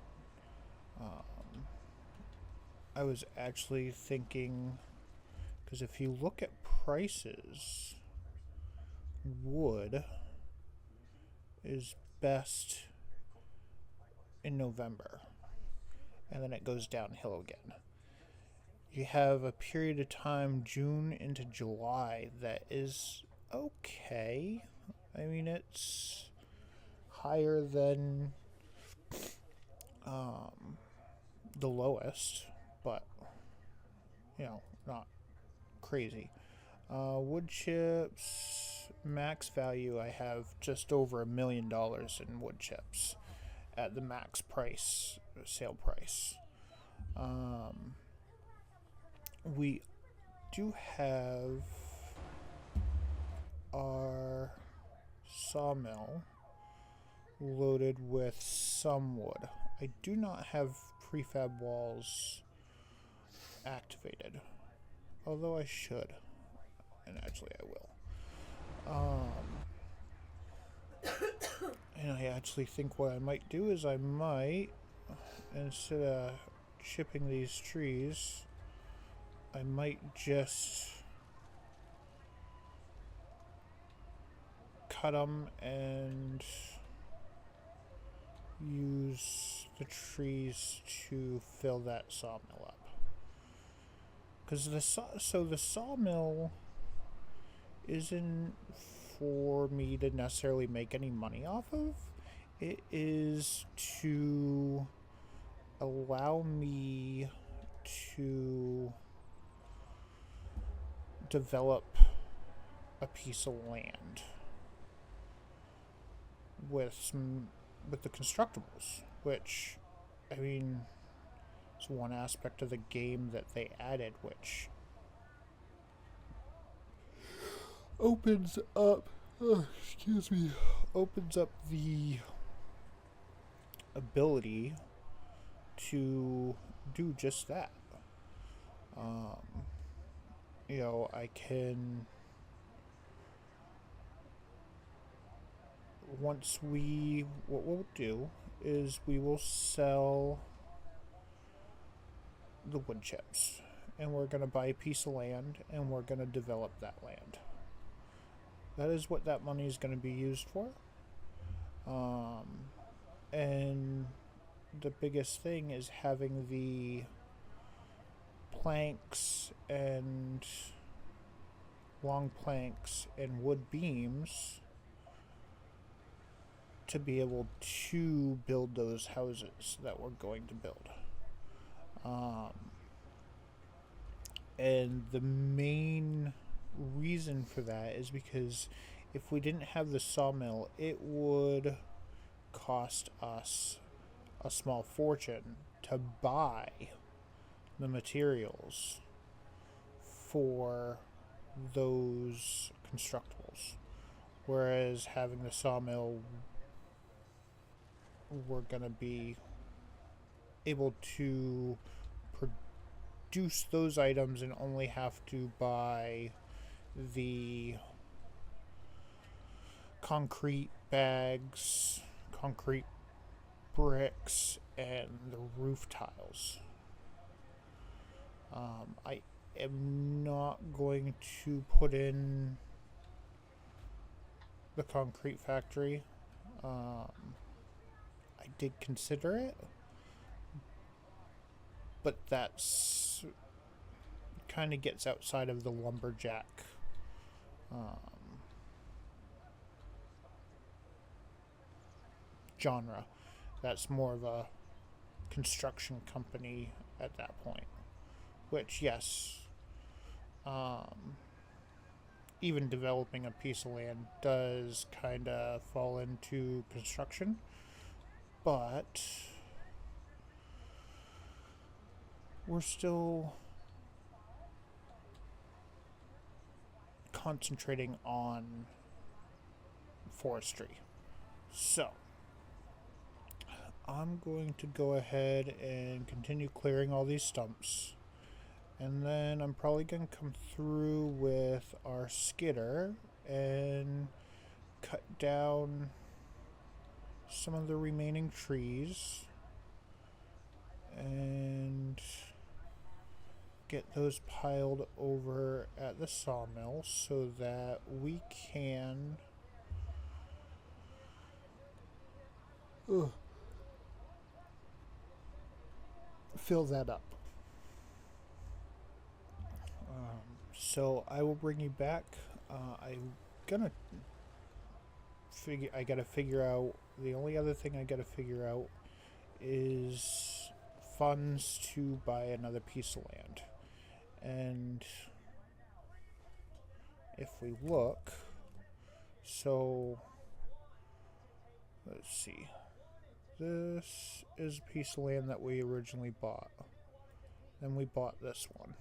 I was actually thinking, because if you look at prices, wood is best in November, and then it goes downhill again. You have a period of time, June into July, that is okay. I mean, it's higher than the lowest, but you know, not crazy. Wood chips max value, I have just over $1 million in wood chips at the max price, sale price. We do have our sawmill loaded with some wood. I do not have prefab walls activated, although I should, and actually I will. And I actually think what I might do is I might, instead of chipping these trees, I might just cut them and use the trees to fill that sawmill up. Because the sawmill isn't for me to necessarily make any money off of. It is to allow me to develop a piece of land with the constructibles, which, I mean, it's one aspect of the game that they added, which opens up, opens up the ability to do just that. You know, I can, what we'll do is we will sell the wood chips, and we're going to buy a piece of land, and we're going to develop that land. That is what that money is going to be used for. And the biggest thing is having the planks and long planks and wood beams to be able to build those houses that we're going to build. And the main reason for that is because if we didn't have the sawmill, it would cost us a small fortune to buy the materials for those constructibles. Whereas having the sawmill, we're going to be able to produce those items and only have to buy the concrete bags, concrete bricks, and the roof tiles. I am not going to put in the concrete factory. I did consider it, but that's kind of gets outside of the Lumberjack genre. That's more of a construction company at that point, which, yes, even developing a piece of land does kind of fall into construction, but we're still concentrating on forestry. So I'm going to go ahead and continue clearing all these stumps, and then I'm probably going to come through with our skidder and cut down some of the remaining trees and get those piled over at the sawmill so that we can fill that up. So I will bring you back. I'm gonna I gotta figure out, the only other thing I gotta figure out is funds to buy another piece of land. And if we look, so let's see, this is a piece of land that we originally bought. Then we bought this one.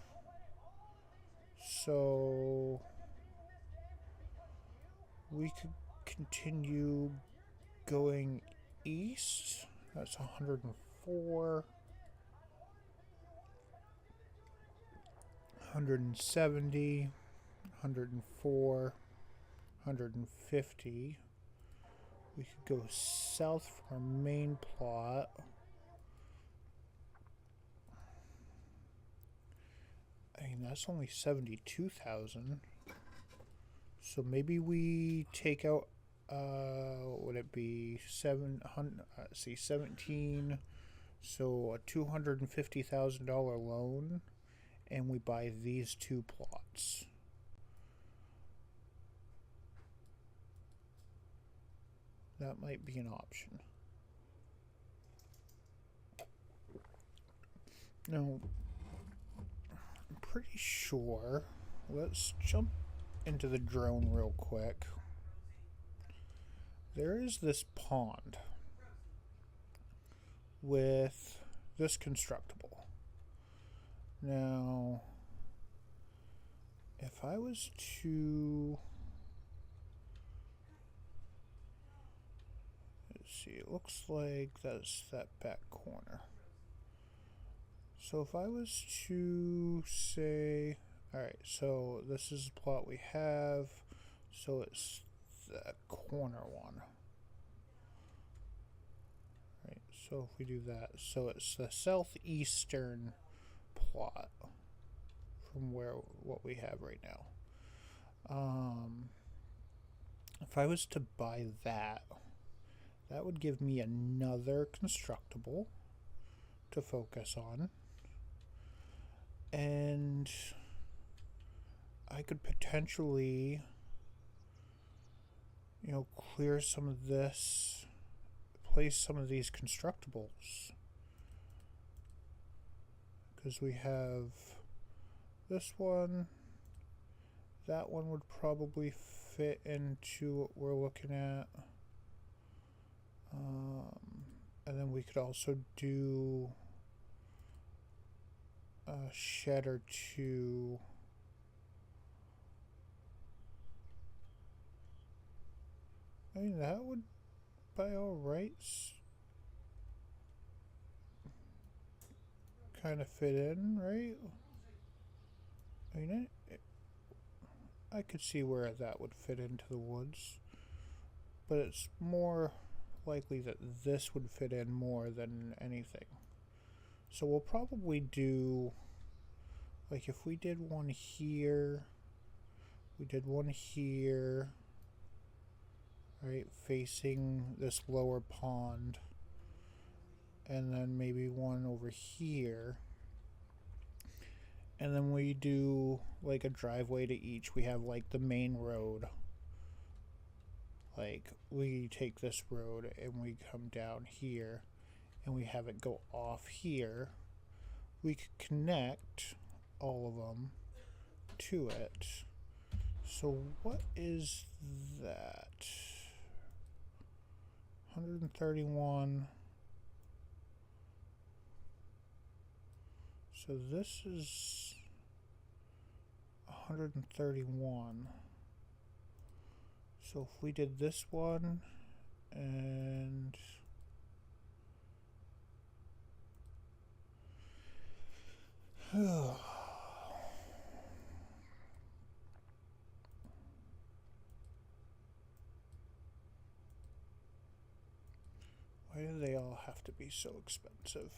So we could continue going east. That's 104, 170, 104, 150. We could go south from our main plot. I mean, that's only 72,000. So maybe we take out, would it be 17? So a $250,000 loan, and we buy these two plots. That might be an option. Now, I'm pretty sure let's jump into the drone real quick. There is this pond with this constructible. Now, if I was to, let's see, it looks like that's that back corner. So if I was to say, alright, so this is the plot we have, so it's the corner one. Right, so if we do that, so it's the southeastern plot from what we have right now. If I was to buy that, that would give me another constructible to focus on. And I could potentially, you know, clear some of this, place some of these constructibles. Because we have this one, that one would probably fit into what we're looking at. And then we could also do a shed or two. I mean, that would, by all rights, kind of fit in, right? I mean, I could see where that would fit into the woods, but it's more likely that this would fit in more than anything. So we'll probably do, like, if we did one here, we did one here, right, facing this lower pond, and then maybe one over here, and then we do like a driveway to each. We have like the main road, like we take this road and we come down here and we have it go off here. We could connect all of them to it. So what is that? 131. So this is 131. So if we did this one and why do they all have to be so expensive?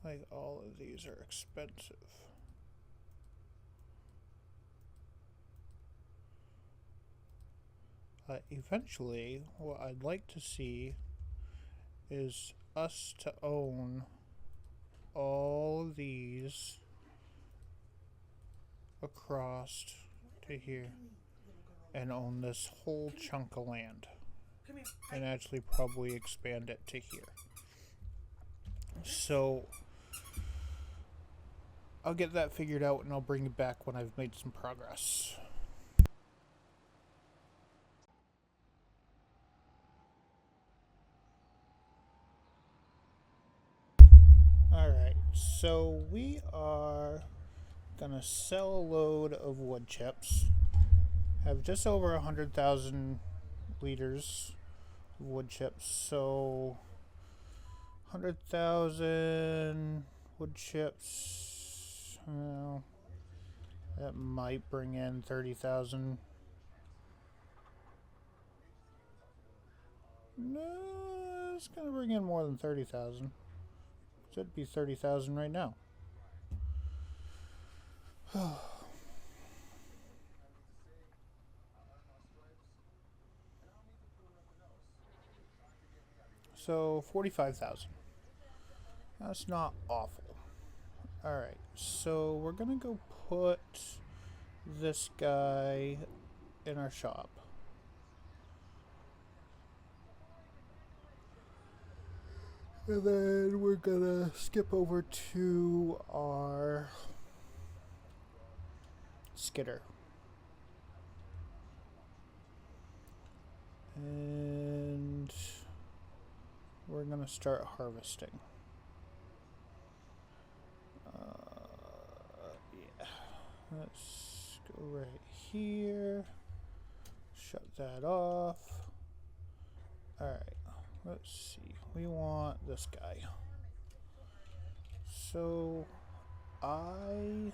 Like, all of these are expensive. Eventually, what I'd like to see is us to own all of these across to here and own this whole chunk of land Come here. and actually probably expand it to here. So I'll get that figured out and I'll bring it back when I've made some progress. Alright, so we are gonna sell a load of wood chips. Have just over 100,000 liters of wood chips, so 100,000 wood chips, well, that might bring in 30,000. No, it's gonna bring in more than 30,000. Should be 30,000 right now. So 45,000. That's not awful. Alright, so we're gonna go put this guy in our shop. And then we're gonna skip over to our skidder. And we're gonna start harvesting. Yeah. Let's go right here. Shut that off. Alright, let's see. We want this guy. So I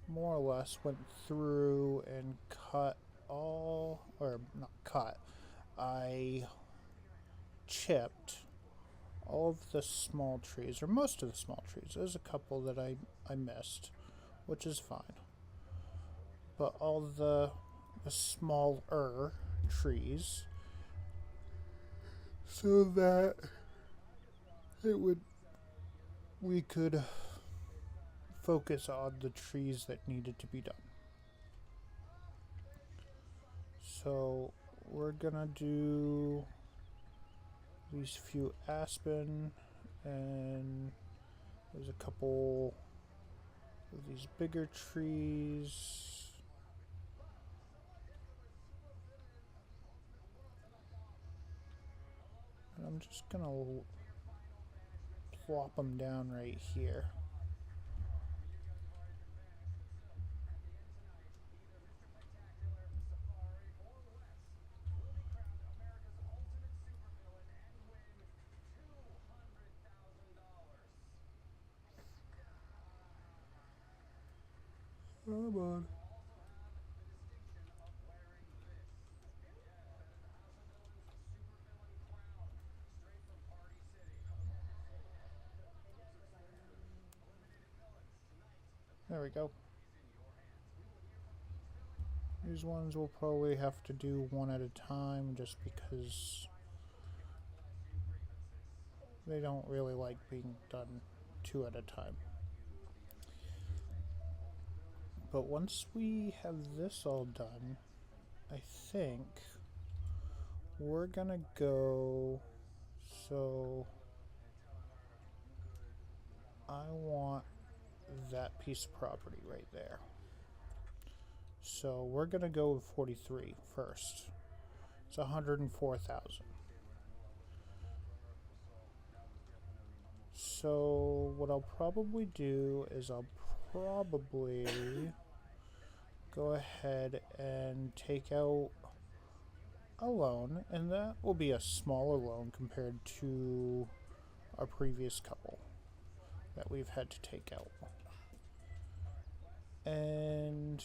more or less went through and cut all, or not cut, I chipped all of the small trees, or most of the small trees. There's a couple that I missed, which is fine. But all the smaller trees, so that we could focus on the trees that needed to be done. So we're gonna do these few aspen, and there's a couple of these bigger trees. And I'm just gonna plop them down right here. Come on. There we go. These ones we'll probably have to do one at a time just because they don't really like being done two at a time. But once we have this all done, I think we're gonna go, so I want that piece of property right there. So we're gonna go with 43 first. It's 104,000. So what I'll probably do is I'll probably go ahead and take out a loan, and that will be a smaller loan compared to our previous couple that we've had to take out. And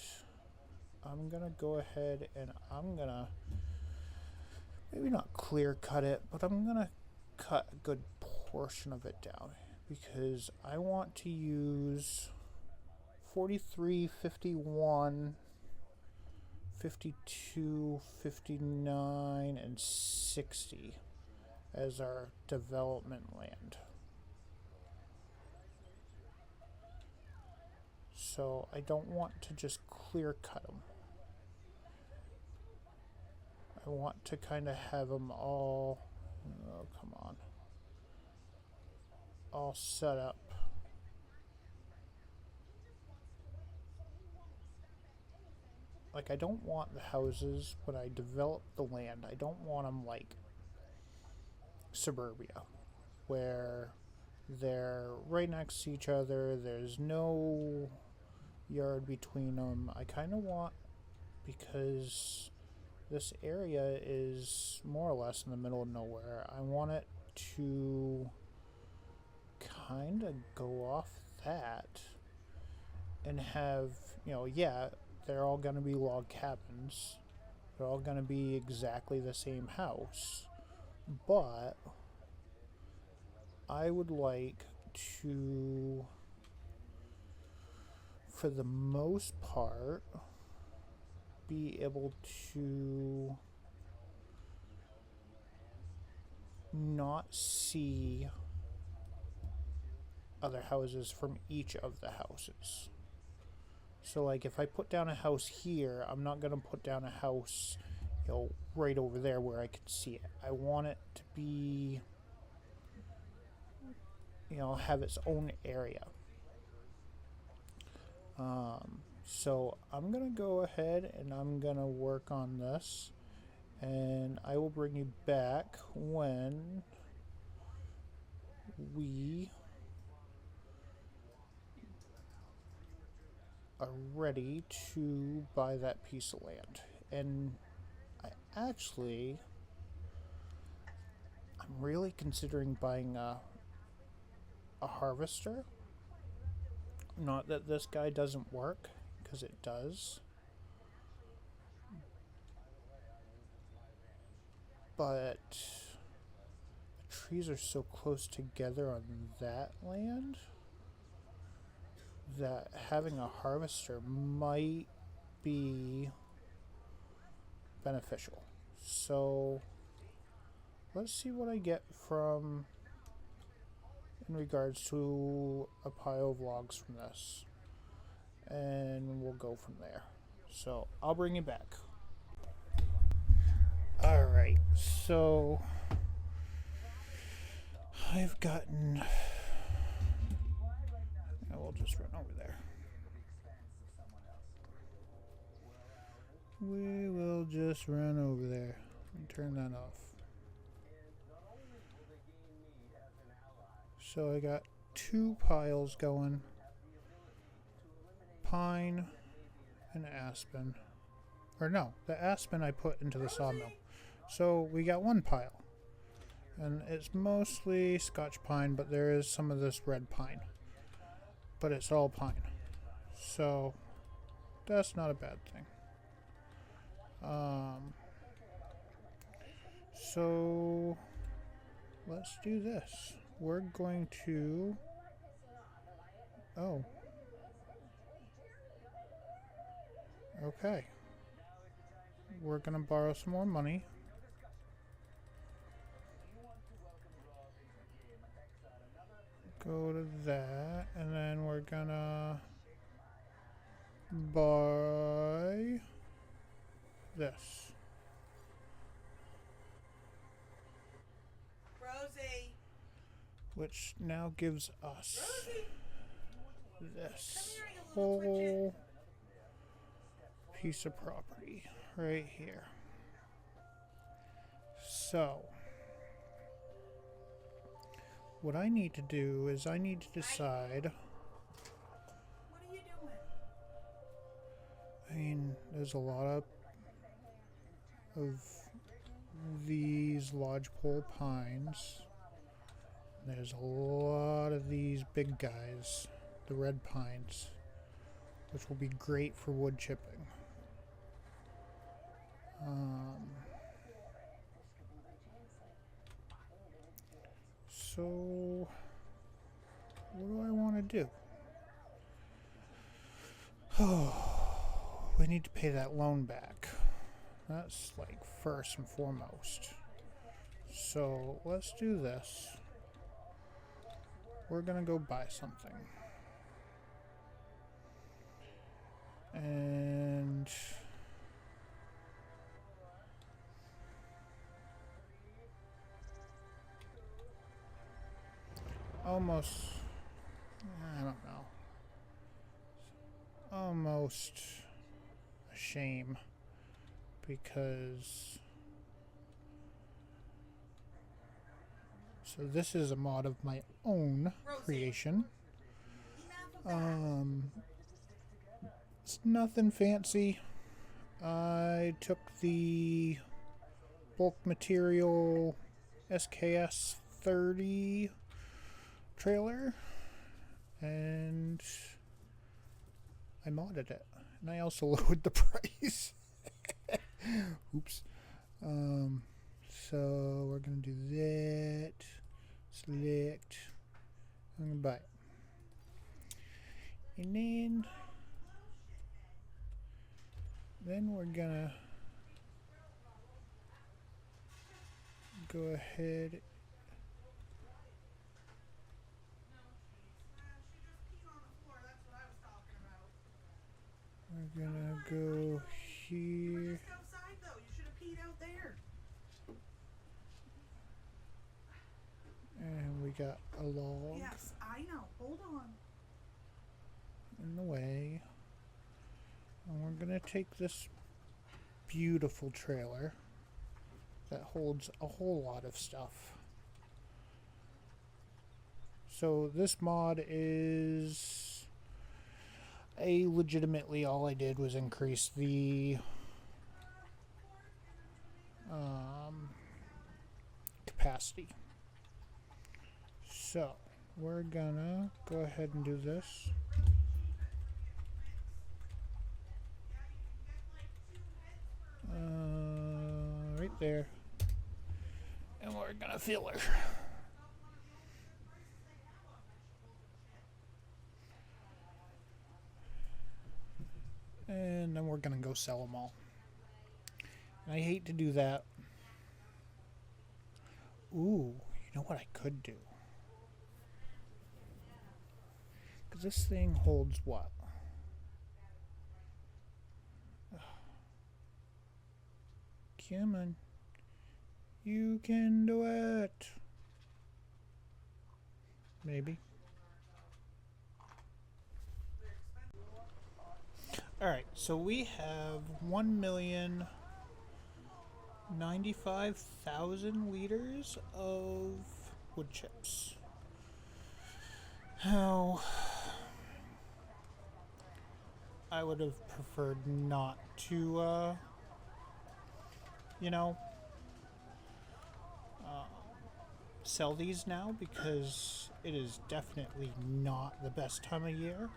I'm gonna go ahead and I'm gonna maybe not clear cut it, but I'm gonna cut a good portion of it down because I want to use 43, 51, 52, 59, and 60 as our development land. So I don't want to just clear cut them. I want to kind of have them all, oh come on, all set up. Like, I don't want the houses when I develop the land, I don't want them like suburbia, where they're right next to each other, there's no yard between them. I kind of want, because this area is more or less in the middle of nowhere, I want it to kind of go off that and have, you know, yeah, they're all going to be log cabins. They're all going to be exactly the same house. But I would like to, for the most part, be able to not see other houses from each of the houses. So like if I put down a house here, I'm not going to put down a house, you know, right over there where I can see it. I want it to be you know, have its own area. So I'm gonna go ahead and I'm gonna work on this, and I will bring you back when we are ready to buy that piece of land. And I'm really considering buying a harvester. Not that this guy doesn't work, because it does. But the trees are so close together on that land that having a harvester might be beneficial. So let's see what I get from in regards to a pile of logs from this, and we'll go from there. So I'll bring you back. Alright, so I've gotten, we'll just run over there. We will just run over there and turn that off. So I got 2 piles going, pine and aspen. Or no, the aspen I put into the sawmill. So we got 1 pile. And it's mostly Scotch pine, but there is some of this red pine. But it's all pine. So that's not a bad thing. So let's do this. We're going to... Oh. Okay. We're going to borrow some more money. Go to that, and then we're gonna buy this. Rosie. Which now gives us Rosie. this Come here, you little whole piece of property right here. So what I need to do is I need to decide. What are you doing? I mean, there's a lot of these lodgepole pines. There's a lot of these big guys, the red pines, which will be great for wood chipping. So what do I want to do? Oh, we need to pay that loan back. That's like first and foremost. So let's do this. We're gonna go buy something. And almost, I don't know, almost a shame, because so this is a mod of my own creation. It's nothing fancy. I took the bulk material SKS 30 trailer and I modded it, and I also lowered the price. Oops. So we're gonna do that. Select. I'm gonna buy it, and then we're gonna go ahead. We're gonna go here. Just outside though. You should have peed out there. And we we got a log Yes, I know. Hold on. in the way. And we're gonna take this beautiful trailer that holds a whole lot of stuff. So this mod is legitimately all I did was increase the capacity. So we're gonna go ahead and do this. Right there. And we're gonna fill her. And then we're gonna go sell them all. And I hate to do that. Ooh, you know what I could do? Because this thing holds what? Come on. You can do it. Maybe. Alright, so we have 1,095,000 liters of wood chips. Now, I would have preferred not to, sell these now because it is definitely not the best time of year.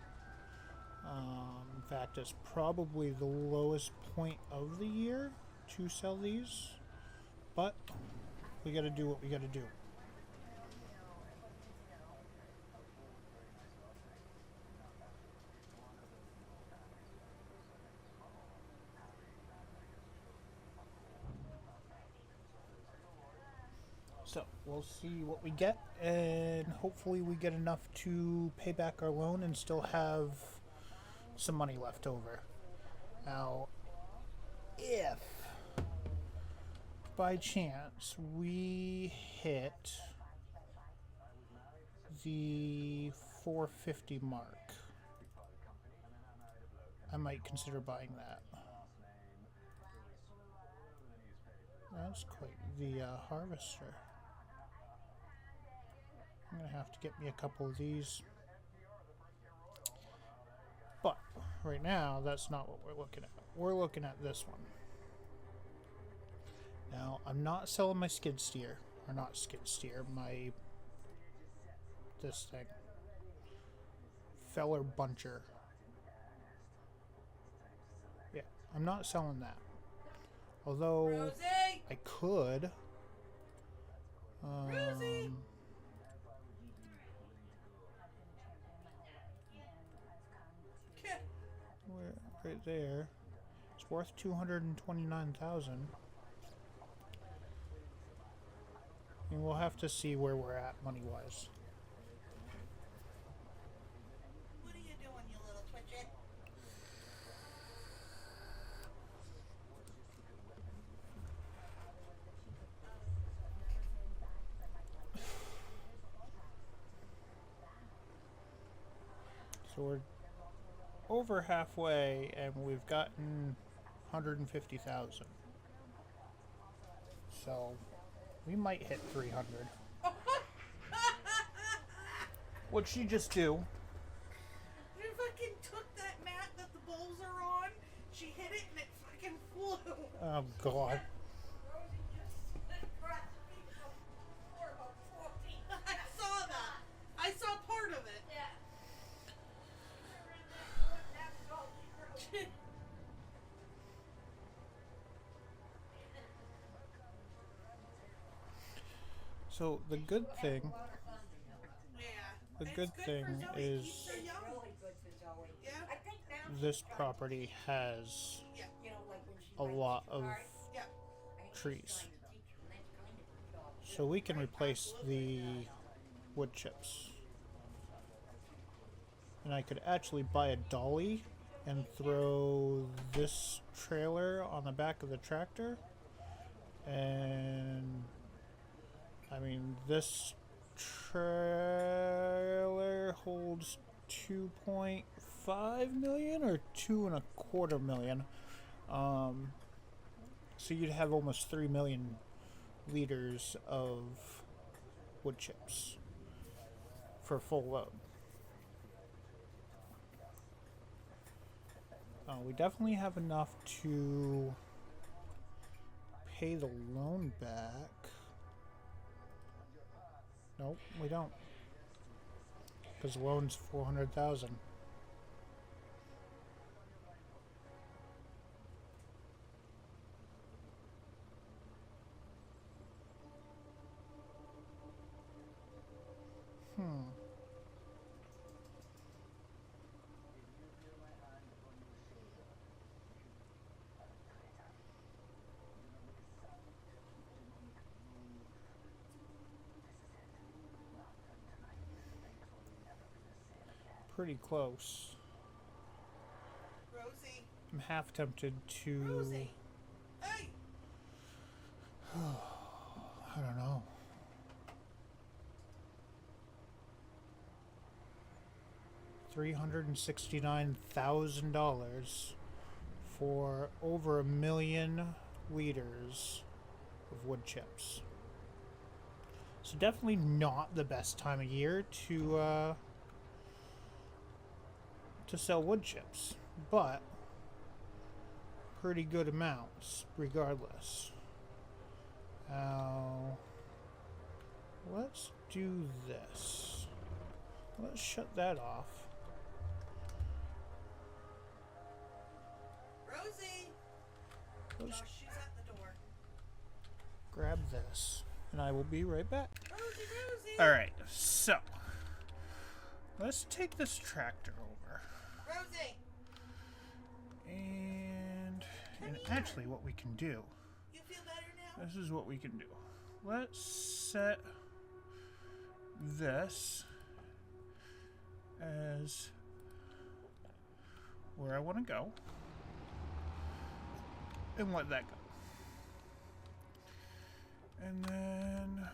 In fact, it's probably the lowest point of the year to sell these, but we gotta do what we gotta do. So we'll see what we get, and hopefully we get enough to pay back our loan and still have some money left over. Now, if by chance we hit the 450 mark, I might consider buying that. That's quite the harvester. I'm gonna have to get me a couple of these. But right now, that's not what we're looking at. We're looking at this one. Now, I'm not selling my skid steer. Or not skid steer, this thing. Feller buncher. Yeah, I'm not selling that. Although, Rosie! I could. Rosie! Right there. It's worth 229,000. And we'll have to see where we're at money-wise. What are you doing, you little twitchet? So we're over halfway, and we've gotten 150,000. So we might hit 300. What'd she just do? You fucking took that mat that the bowls are on, she hit it and it fucking flew. Oh God. Rosie just across me from the floor about 14. I saw that. I saw part of it. Yeah. So the good thing, Yeah. the It's good for thing Zoe. is Keeps her young. Yeah. this property has Yeah. a lot of Yeah. trees. So we can replace the wood chips. And I could actually buy a dolly and throw this trailer on the back of the tractor. And I mean, this trailer holds 2.5 million or 2.25 million. So you'd have almost 3 million liters of wood chips for full load. We definitely have enough to pay the loan back. Nope, we don't. Because the loan's 400,000. Pretty close. Rosie. I'm half tempted to... Rosie. Hey! I don't know. $369,000 for over 1 million liters of wood chips. So definitely not the best time of year to sell wood chips, but pretty good amounts regardless. Let's do this. Let's shut that off. Rosie! Let's Josh, she's at the door. grab this, and I will be right back. Rosie! Alright, so let's take this tractor over. Rosie! And Come here. actually what we can do, You feel better now? this is what we can do. Let's set this as where I want to go and let that go. And then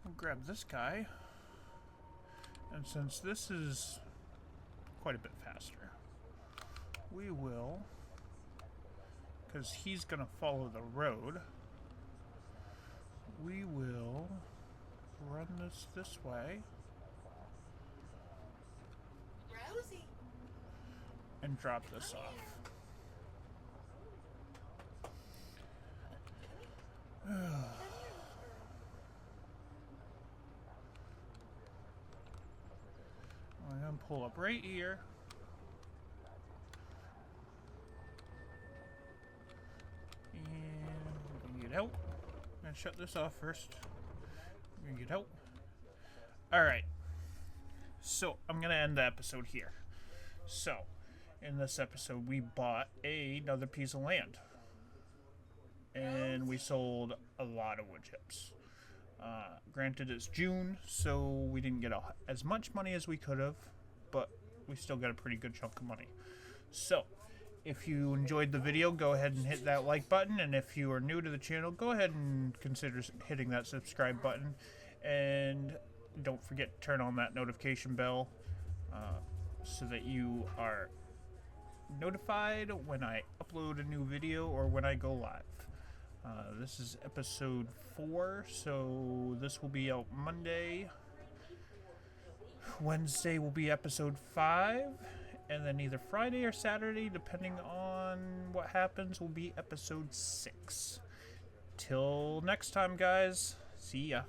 we'll grab this guy, and since this is quite a bit faster, we will, because he's going to follow the road, we will run this way Rosie! and drop this off. I'm going to pull up right here. And we're going to get out. I'm going to shut this off first. We're going to get out. Alright. So, I'm going to end the episode here. So, in this episode, we bought another piece of land. And we sold a lot of wood chips. Granted, it's June, so we didn't get as much money as we could have, but we still got a pretty good chunk of money. So, if you enjoyed the video, go ahead and hit that like button, and if you are new to the channel, go ahead and consider hitting that subscribe button, and don't forget to turn on that notification bell so that you are notified when I upload a new video or when I go live. This is episode 4, so this will be out Monday. Wednesday will be episode 5, and then either Friday or Saturday, depending on what happens, will be episode 6. Till next time, guys. See ya.